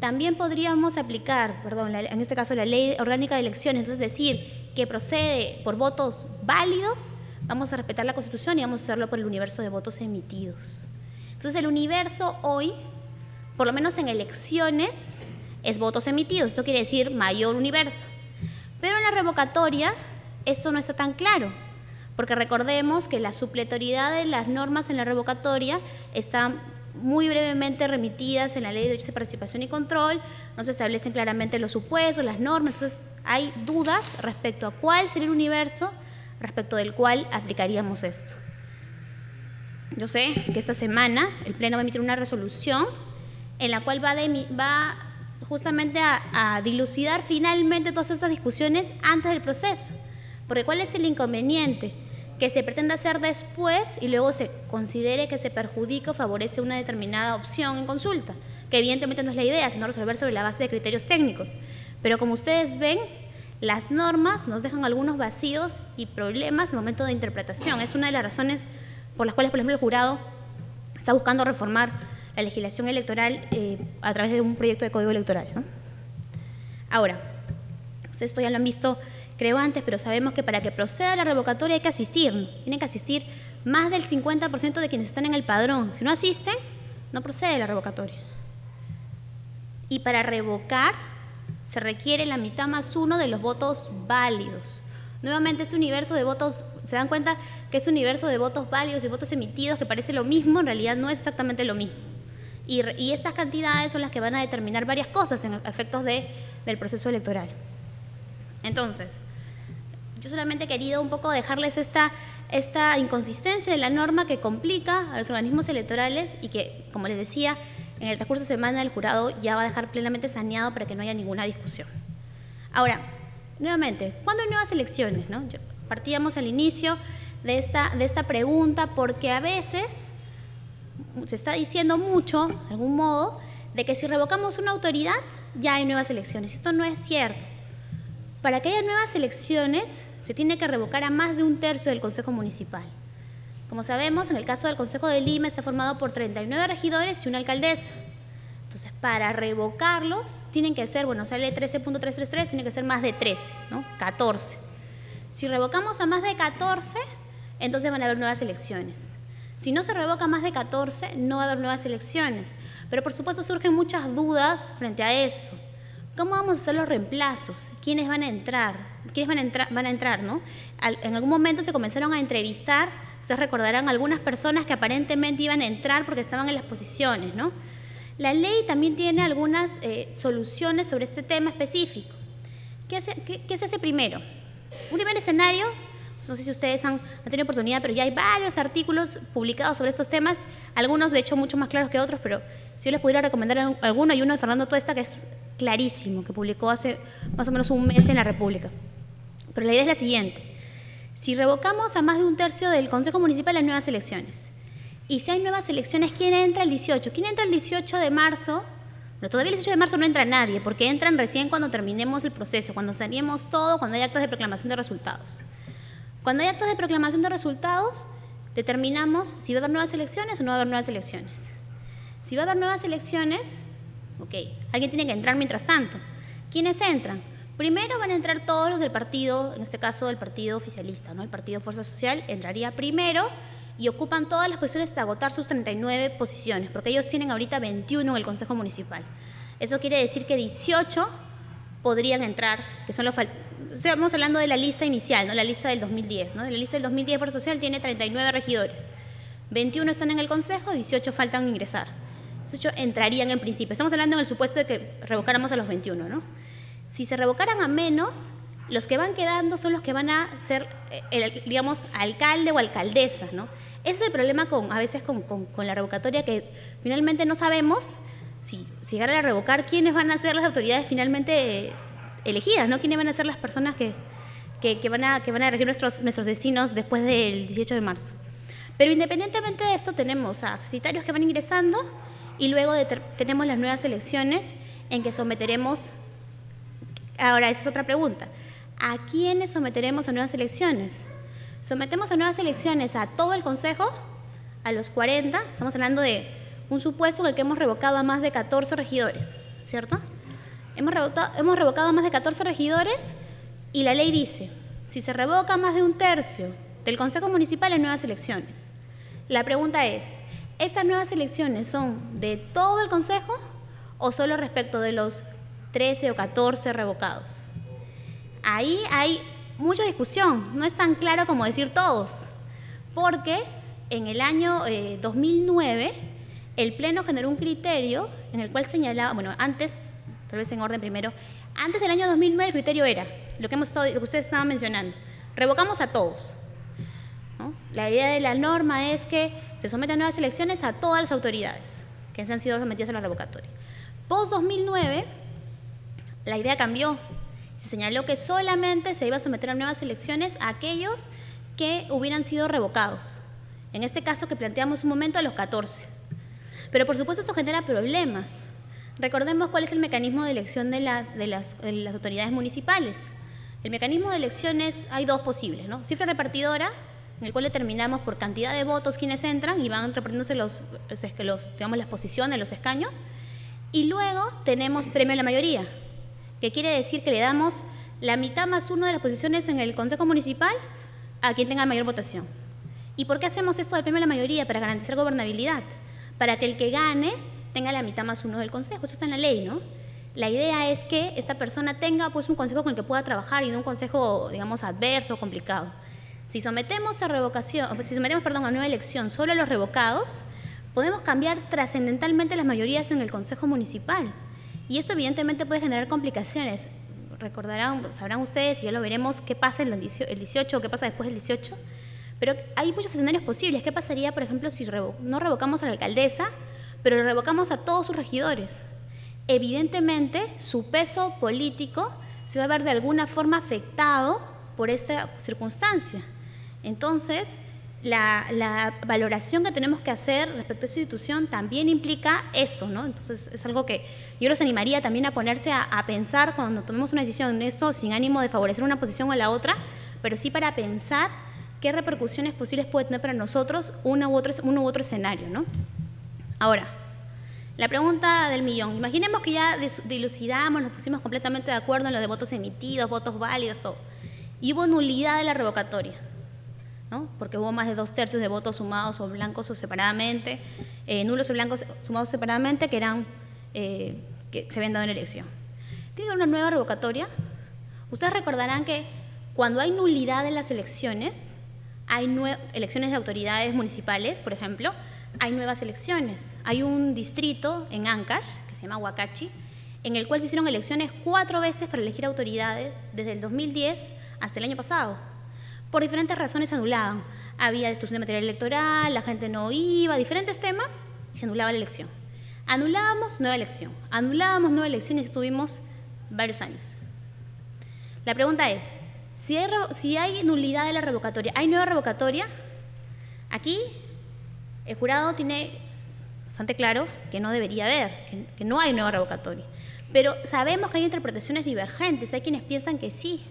S2: también podríamos aplicar, en este caso la Ley Orgánica de Elecciones, entonces decir que procede por votos válidos, vamos a respetar la Constitución y vamos a hacerlo por el universo de votos emitidos. Entonces el universo hoy, por lo menos en elecciones, es votos emitidos. Esto quiere decir mayor universo. Pero en la revocatoria eso no está tan claro, porque recordemos que la supletoriedad de las normas en la revocatoria están muy brevemente remitidas en la Ley de Derechos de Participación y Control, no se establecen claramente los supuestos, las normas, entonces hay dudas respecto a cuál sería el universo respecto del cual aplicaríamos esto. Yo sé que esta semana el Pleno va a emitir una resolución en la cual va justamente a dilucidar finalmente todas estas discusiones antes del proceso, porque ¿cuál es el inconveniente? Que se pretenda hacer después y luego se considere que se perjudica o favorece una determinada opción en consulta, que evidentemente no es la idea, sino resolver sobre la base de criterios técnicos. Pero como ustedes ven, las normas nos dejan algunos vacíos y problemas en el momento de interpretación. Es una de las razones por las cuales, por ejemplo, el jurado está buscando reformar la legislación electoral a través de un proyecto de código electoral, ¿no? Ahora, ustedes esto ya lo han visto, creo antes, pero sabemos que para que proceda la revocatoria hay que asistir, ¿no? Tienen que asistir más del 50% de quienes están en el padrón. Si no asisten, no procede la revocatoria. Y para revocar se requiere la mitad más uno de los votos válidos. Nuevamente, este universo de votos, se dan cuenta que este universo de votos válidos y votos emitidos, que parece lo mismo, en realidad no es exactamente lo mismo. Y estas cantidades son las que van a determinar varias cosas en efectos del proceso electoral. Entonces, yo solamente he querido un poco dejarles esta inconsistencia de la norma que complica a los organismos electorales y que, como les decía, en el transcurso de semana el jurado ya va a dejar plenamente saneado para que no haya ninguna discusión. Ahora, nuevamente, ¿cuándo hay nuevas elecciones, no? Partíamos al inicio de esta pregunta porque a veces se está diciendo mucho, de algún modo, de que si revocamos una autoridad ya hay nuevas elecciones. Esto no es cierto. Para que haya nuevas elecciones se tiene que revocar a más de un tercio del Consejo Municipal. Como sabemos, en el caso del Consejo de Lima está formado por 39 regidores y una alcaldesa. Entonces, para revocarlos tienen que ser, sale 13.333, tiene que ser más de 13, ¿no? 14. Si revocamos a más de 14, entonces van a haber nuevas elecciones. Si no se revoca más de 14, no va a haber nuevas elecciones. Pero por supuesto surgen muchas dudas frente a esto. ¿Cómo vamos a hacer los reemplazos? ¿Quiénes van a entrar? ¿Quiénes van a entrar, no? En algún momento se comenzaron a entrevistar, ustedes recordarán algunas personas que aparentemente iban a entrar porque estaban en las posiciones, ¿no? La ley también tiene algunas soluciones sobre este tema específico. ¿Qué se hace primero? Un primer escenario, no sé si ustedes han tenido oportunidad, pero ya hay varios artículos publicados sobre estos temas, algunos de hecho mucho más claros que otros, pero si yo les pudiera recomendar alguno, hay uno de Fernando Tuesta que es clarísimo, que publicó hace más o menos un mes en La República. Pero la idea es la siguiente: si revocamos a más de un tercio del Consejo Municipal, hay nuevas elecciones. Y si hay nuevas elecciones, ¿quién entra el 18? ¿Quién entra el 18 de marzo? Pero todavía el 18 de marzo no entra nadie, porque entran recién cuando terminemos el proceso, cuando saneemos todo, cuando hay actas de proclamación de resultados. Cuando hay actas de proclamación de resultados, determinamos si va a haber nuevas elecciones o no va a haber nuevas elecciones. Si va a haber nuevas elecciones, ok, alguien tiene que entrar mientras tanto. ¿Quiénes entran? Primero van a entrar todos los del partido, en este caso del partido oficialista, ¿no? El partido Fuerza Social entraría primero y ocupan todas las posiciones hasta agotar sus 39 posiciones, porque ellos tienen ahorita 21 en el Consejo Municipal. Eso quiere decir que 18 podrían entrar, que son los estamos hablando de la lista inicial, ¿no? La lista del 2010, ¿no? La lista del 2010 Fuerza Social tiene 39 regidores. 21 están en el Consejo, 18 faltan ingresar. 18 entrarían en principio. Estamos hablando en el supuesto de que revocáramos a los 21, ¿no? Si se revocaran a menos, los que van quedando son los que van a ser digamos, alcalde o alcaldesa, ¿no? Ese es el problema a veces con la revocatoria, que finalmente no sabemos si llegar a revocar quiénes van a ser las autoridades finalmente elegidas, ¿no? Quiénes van a ser las personas que van a regir nuestros destinos después del 18 de marzo. Pero independientemente de esto, tenemos a accesitarios que van ingresando y luego tenemos las nuevas elecciones en que someteremos. Ahora, esa es otra pregunta. ¿A quiénes someteremos a nuevas elecciones? Sometemos a nuevas elecciones a todo el Consejo, a los 40, estamos hablando de un supuesto en el que hemos revocado a más de 14 regidores, ¿cierto? Hemos revocado a más de 14 regidores y la ley dice, si se revoca más de 1/3 del Consejo Municipal, hay nuevas elecciones. La pregunta es, ¿estas nuevas elecciones son de todo el Consejo o solo respecto de los 13 o 14 revocados? Ahí hay mucha discusión, no es tan claro como decir todos, porque en el año 2009 el Pleno generó un criterio en el cual señalaba, bueno, antes, tal vez en orden primero, antes del año 2009 el criterio era lo que ustedes estaban mencionando, revocamos a todos, ¿no? La idea de la norma es que se sometan nuevas elecciones a todas las autoridades que se han sido sometidas a la revocatoria. Post 2009 la idea cambió. Se señaló que solamente se iba a someter a nuevas elecciones a aquellos que hubieran sido revocados. En este caso que planteamos un momento, a los 14. Pero por supuesto esto genera problemas. Recordemos cuál es el mecanismo de elección de las autoridades municipales. El mecanismo de elecciones, hay dos posibles, ¿no? Cifra repartidora, en el cual determinamos por cantidad de votos quienes entran y van repartiéndose digamos, las posiciones, los escaños. Y luego tenemos premio a la mayoría, que quiere decir que le damos la mitad más uno de las posiciones en el Consejo Municipal a quien tenga mayor votación. ¿Y por qué hacemos esto del premio a la mayoría? Para garantizar gobernabilidad, para que el que gane tenga la mitad más uno del Consejo. Eso está en la ley, ¿no? La idea es que esta persona tenga pues un consejo con el que pueda trabajar y no un consejo, digamos, adverso o complicado. Si sometemos a nueva elección solo a los revocados, podemos cambiar trascendentalmente las mayorías en el Consejo Municipal. Y esto evidentemente puede generar complicaciones. Sabrán ustedes, y ya lo veremos, qué pasa el 18 o qué pasa después del 18. Pero hay muchos escenarios posibles. ¿Qué pasaría, por ejemplo, si no revocamos a la alcaldesa, pero revocamos a todos sus regidores? Evidentemente, su peso político se va a ver de alguna forma afectado por esta circunstancia. Entonces, la valoración que tenemos que hacer respecto a esta institución también implica esto, ¿no? Entonces, es algo que yo los animaría también a ponerse a pensar cuando tomemos una decisión en esto, sin ánimo de favorecer una posición o la otra, pero sí para pensar qué repercusiones posibles puede tener para nosotros uno u otro escenario, ¿no? Ahora, la pregunta del millón. Imaginemos que ya dilucidamos, nos pusimos completamente de acuerdo en lo de votos emitidos, votos válidos, todo. Y hubo nulidad de la revocatoria, ¿no? Porque hubo más de 2/3 de votos sumados o blancos o separadamente, nulos o blancos sumados separadamente que se habían dado en la elección. ¿Tiene que haber una nueva revocatoria? Ustedes recordarán que cuando hay nulidad en las elecciones, hay elecciones de autoridades municipales, por ejemplo, hay nuevas elecciones. Hay un distrito en Ancash, que se llama Huacachi, en el cual se hicieron elecciones 4 veces para elegir autoridades desde el 2010 hasta el año pasado. Por diferentes razones se anulaban. Había destrucción de material electoral, la gente no iba, diferentes temas, y se anulaba la elección. Anulábamos nueva elección y estuvimos varios años. La pregunta es, si hay nulidad de la revocatoria, ¿hay nueva revocatoria? Aquí el jurado tiene bastante claro que no debería haber, que no hay nueva revocatoria. Pero sabemos que hay interpretaciones divergentes, hay quienes piensan que sí.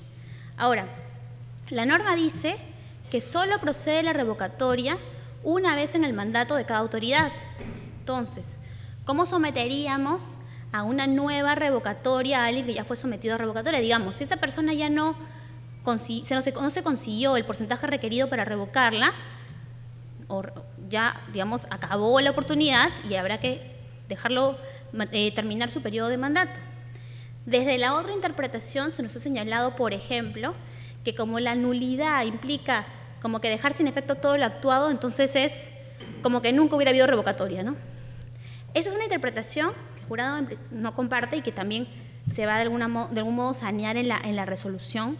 S2: Ahora, la norma dice que solo procede la revocatoria una vez en el mandato de cada autoridad. Entonces, ¿cómo someteríamos a una nueva revocatoria a alguien que ya fue sometido a revocatoria? Digamos, si esa persona ya no se consiguió el porcentaje requerido para revocarla, o ya, digamos, acabó la oportunidad y habrá que dejarlo terminar su periodo de mandato. Desde la otra interpretación se nos ha señalado, por ejemplo, que como la nulidad implica como que dejar sin efecto todo lo actuado, entonces es como que nunca hubiera habido revocatoria, ¿no? Esa es una interpretación que el jurado no comparte y que también se va de algún modo sanear en la resolución,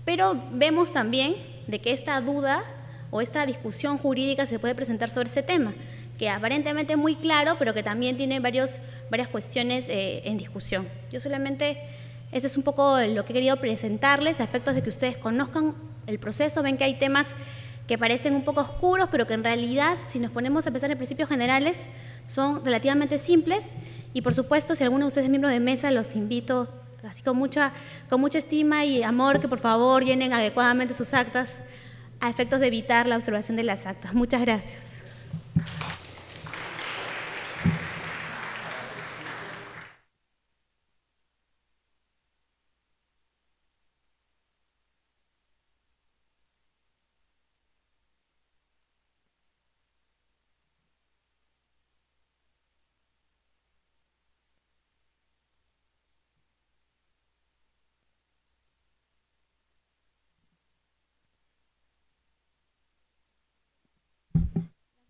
S2: pero vemos también de que esta duda o esta discusión jurídica se puede presentar sobre este tema, que aparentemente es muy claro, pero que también tiene varias cuestiones en discusión. Yo solamente, eso es un poco lo que he querido presentarles a efectos de que ustedes conozcan el proceso, ven que hay temas que parecen un poco oscuros, pero que en realidad, si nos ponemos a pensar en principios generales, son relativamente simples. Y por supuesto, si alguno de ustedes es miembro de mesa, los invito, así con mucha estima y amor, que por favor llenen adecuadamente sus actas a efectos de evitar la observación de las actas. Muchas gracias.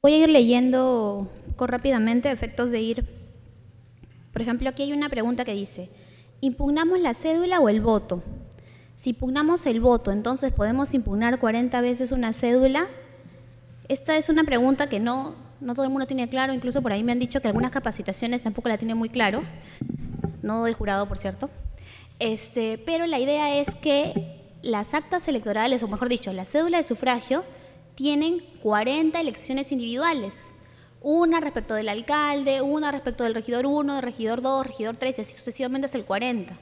S2: Voy a ir leyendo un poco rápidamente a efectos de ir. Por ejemplo, aquí hay una pregunta que dice, ¿impugnamos la cédula o el voto? Si impugnamos el voto, entonces ¿podemos impugnar 40 veces una cédula? Esta es una pregunta que no todo el mundo tiene claro, incluso por ahí me han dicho que algunas capacitaciones tampoco la tienen muy claro, no del jurado, por cierto. Pero la idea es que las actas electorales, o mejor dicho, la cédula de sufragio, tienen 40 elecciones individuales, una respecto del alcalde, una respecto del regidor 1, del regidor 2, regidor 3, y así sucesivamente hasta el 40.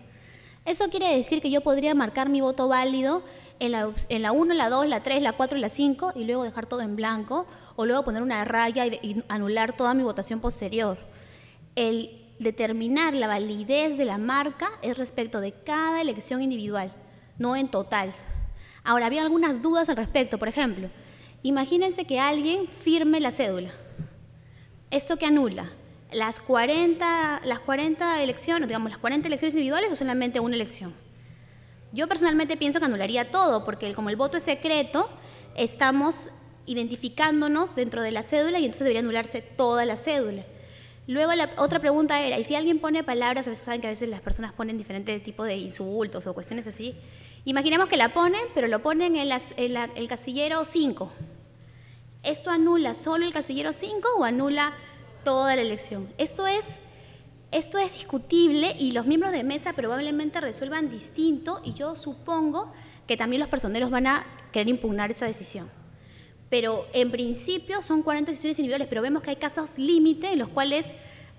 S2: Eso quiere decir que yo podría marcar mi voto válido en la 1, la 2, la 3, la 4 y la 5 y luego dejar todo en blanco, o luego poner una raya y anular toda mi votación posterior. El determinar la validez de la marca es respecto de cada elección individual, no en total. Ahora, había algunas dudas al respecto. Por ejemplo, imagínense que alguien firme la cédula. ¿Esto qué anula? ¿Las 40 elecciones, digamos, las 40 elecciones individuales o solamente una elección? Yo personalmente pienso que anularía todo, porque como el voto es secreto, estamos identificándonos dentro de la cédula y entonces debería anularse toda la cédula. Luego la otra pregunta era, ¿y si alguien pone palabras, a veces saben que a veces las personas ponen diferentes tipos de insultos o cuestiones así? Imaginemos que la ponen, pero lo ponen en el casillero 5. ¿Esto anula solo el casillero 5 o anula toda la elección? Esto es discutible y los miembros de mesa probablemente resuelvan distinto y yo supongo que también los personeros van a querer impugnar esa decisión. Pero en principio son 40 decisiones individuales, pero vemos que hay casos límite en los cuales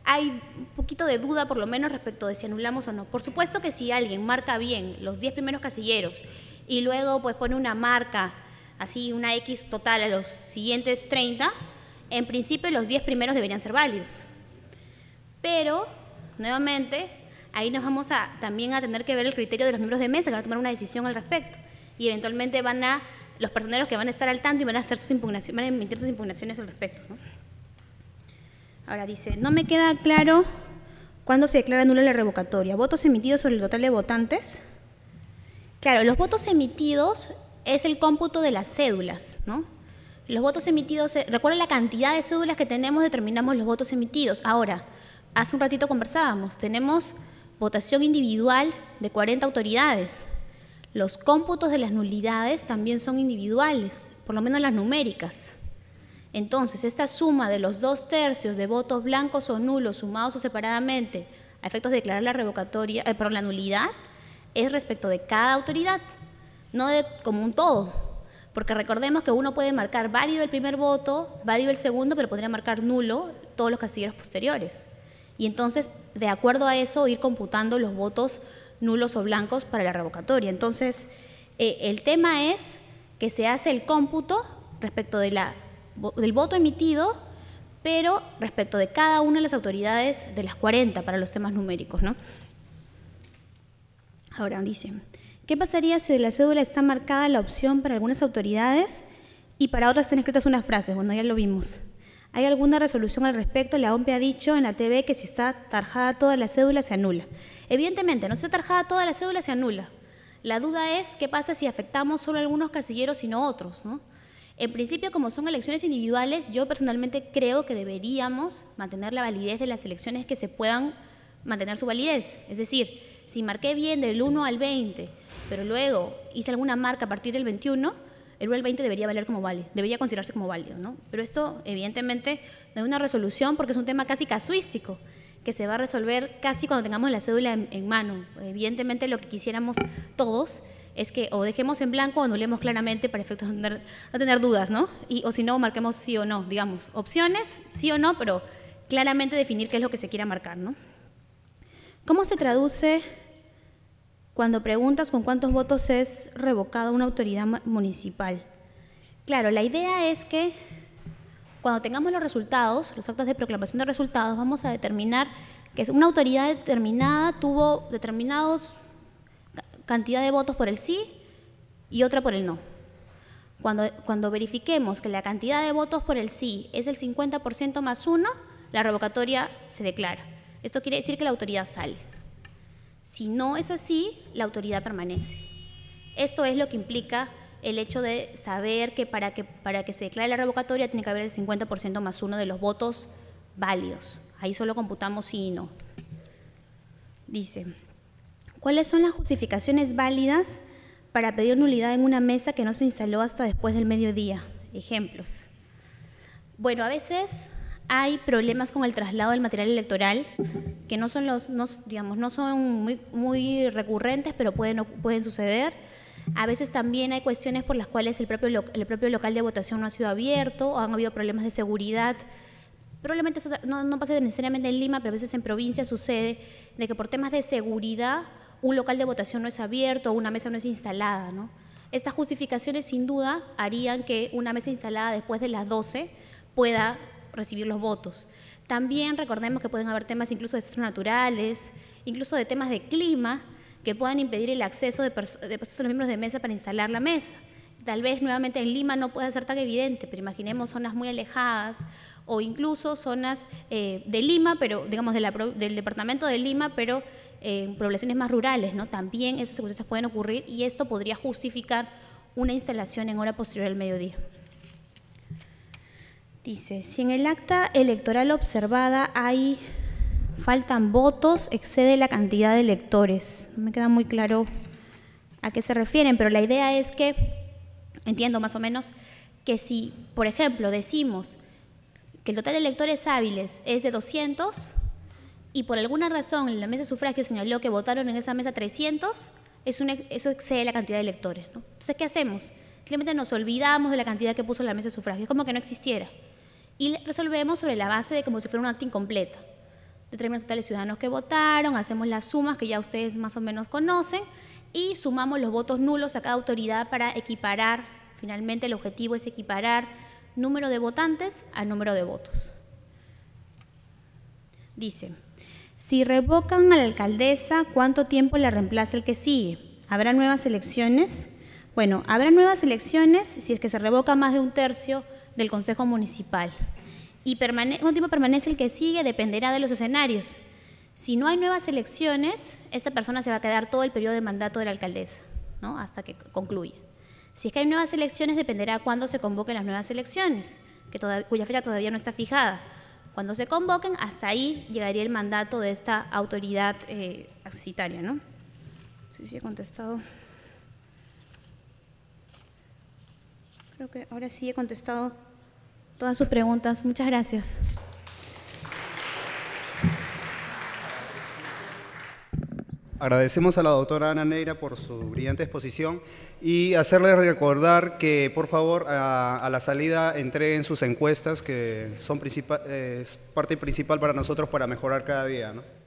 S2: hay un poquito de duda por lo menos respecto de si anulamos o no. Por supuesto que si alguien marca bien los 10 primeros casilleros y luego pues pone una marca, así una X total a los siguientes 30, en principio los 10 primeros deberían ser válidos. Pero, nuevamente, ahí nos vamos también a tener que ver el criterio de los miembros de mesa que van a tomar una decisión al respecto. Y eventualmente los personeros que van a estar al tanto y van a hacer van a emitir sus impugnaciones al respecto, ¿no? Ahora dice, no me queda claro cuándo se declara nula la revocatoria. ¿Votos emitidos sobre el total de votantes? Claro, los votos emitidos es el cómputo de las cédulas, ¿no? Los votos emitidos, recuerda la cantidad de cédulas que tenemos, determinamos los votos emitidos. Ahora, hace un ratito conversábamos, tenemos votación individual de 40 autoridades. Los cómputos de las nulidades también son individuales, por lo menos las numéricas. Entonces, esta suma de los 2/3 de votos blancos o nulos sumados o separadamente a efectos de declarar la revocatoria, la nulidad, es respecto de cada autoridad, no como un todo. Porque recordemos que uno puede marcar válido el primer voto, válido el segundo, pero podría marcar nulo todos los casilleros posteriores. Y entonces, de acuerdo a eso, ir computando los votos nulos o blancos para la revocatoria. Entonces, el tema es que se hace el cómputo respecto del voto emitido, pero respecto de cada una de las autoridades de las 40 para los temas numéricos, ¿no? Ahora dice, ¿qué pasaría si de la cédula está marcada la opción para algunas autoridades y para otras están escritas unas frases? Bueno, ya lo vimos. ¿Hay alguna resolución al respecto? La OMPE ha dicho en la TV que si está tarjada toda la cédula se anula. Evidentemente, no está tarjada toda la cédula se anula. La duda es qué pasa si afectamos solo algunos casilleros y no otros, ¿no? En principio, como son elecciones individuales, yo personalmente creo que deberíamos mantener la validez de las elecciones que se puedan mantener su validez. Es decir, si marqué bien del 1 al 20, pero luego hice alguna marca a partir del 21, el Rule 20 debería valer como válido, debería considerarse como válido, ¿no? Pero esto, evidentemente, no hay una resolución porque es un tema casi casuístico, que se va a resolver casi cuando tengamos la cédula en mano. Evidentemente, lo que quisiéramos todos es que o dejemos en blanco o anulemos claramente para efectos de no tener dudas, ¿no? O si no, marquemos sí o no, digamos, opciones, sí o no, pero claramente definir qué es lo que se quiera marcar, ¿no? ¿Cómo se traduce cuando preguntas con cuántos votos es revocada una autoridad municipal? Claro, la idea es que cuando tengamos los resultados, los actos de proclamación de resultados, vamos a determinar que una autoridad determinada tuvo determinados cantidad de votos por el sí y otra por el no. Cuando verifiquemos que la cantidad de votos por el sí es el 50% más 1, la revocatoria se declara. Esto quiere decir que la autoridad sale. Si no es así, la autoridad permanece. Esto es lo que implica el hecho de saber que para que se declare la revocatoria tiene que haber el 50% más 1 de los votos válidos. Ahí solo computamos sí y no. Dice, ¿cuáles son las justificaciones válidas para pedir nulidad en una mesa que no se instaló hasta después del mediodía? Ejemplos. Bueno, a veces hay problemas con el traslado del material electoral que no son muy recurrentes, pero pueden suceder. A veces también hay cuestiones por las cuales el propio local de votación no ha sido abierto o han habido problemas de seguridad. Probablemente eso no pasa necesariamente en Lima, pero a veces en provincia sucede de que por temas de seguridad un local de votación no es abierto o una mesa no es instalada, ¿no? Estas justificaciones sin duda harían que una mesa instalada después de las 12 pueda recibir los votos. También recordemos que pueden haber temas incluso de desastres naturales, incluso de temas de clima, que puedan impedir el acceso de los miembros de mesa para instalar la mesa. Tal vez nuevamente en Lima no pueda ser tan evidente, pero imaginemos zonas muy alejadas o incluso zonas de Lima, pero digamos del departamento de Lima, pero poblaciones más rurales, ¿no? También esas circunstancias pueden ocurrir y esto podría justificar una instalación en hora posterior al mediodía. Dice, si en el acta electoral observada faltan votos, excede la cantidad de electores. No me queda muy claro a qué se refieren, pero la idea es que, entiendo más o menos, que si, por ejemplo, decimos que el total de electores hábiles es de 200 y por alguna razón en la mesa de sufragio señaló que votaron en esa mesa 300, eso excede la cantidad de electores, ¿no? Entonces, ¿qué hacemos? Simplemente nos olvidamos de la cantidad que puso la mesa de sufragio, es como que no existiera. Y resolvemos sobre la base de como si fuera un acta incompleta. Determinamos totales ciudadanos que votaron, hacemos las sumas que ya ustedes más o menos conocen y sumamos los votos nulos a cada autoridad para equiparar, finalmente el objetivo es equiparar número de votantes a número de votos. Dice, si revocan a la alcaldesa, ¿cuánto tiempo la reemplaza el que sigue? ¿Habrá nuevas elecciones? Bueno, habrá nuevas elecciones si es que se revoca más de un tercio del Consejo Municipal. Y ¿cuánto tiempo permanece el que sigue? Dependerá de los escenarios. Si no hay nuevas elecciones, esta persona se va a quedar todo el periodo de mandato de la alcaldesa, ¿no? Hasta que concluya. Si es que hay nuevas elecciones, dependerá cuándo se convoquen las nuevas elecciones, cuya fecha todavía no está fijada. Cuando se convoquen, hasta ahí llegaría el mandato de esta autoridad accesitaria, ¿no? Sí, he contestado. Creo que ahora sí he contestado todas sus preguntas. Muchas gracias.
S1: Agradecemos a la doctora Ana Neira por su brillante exposición y hacerle recordar que, por favor, a la salida entreguen sus encuestas, que son parte principal para nosotros para mejorar cada día, ¿no?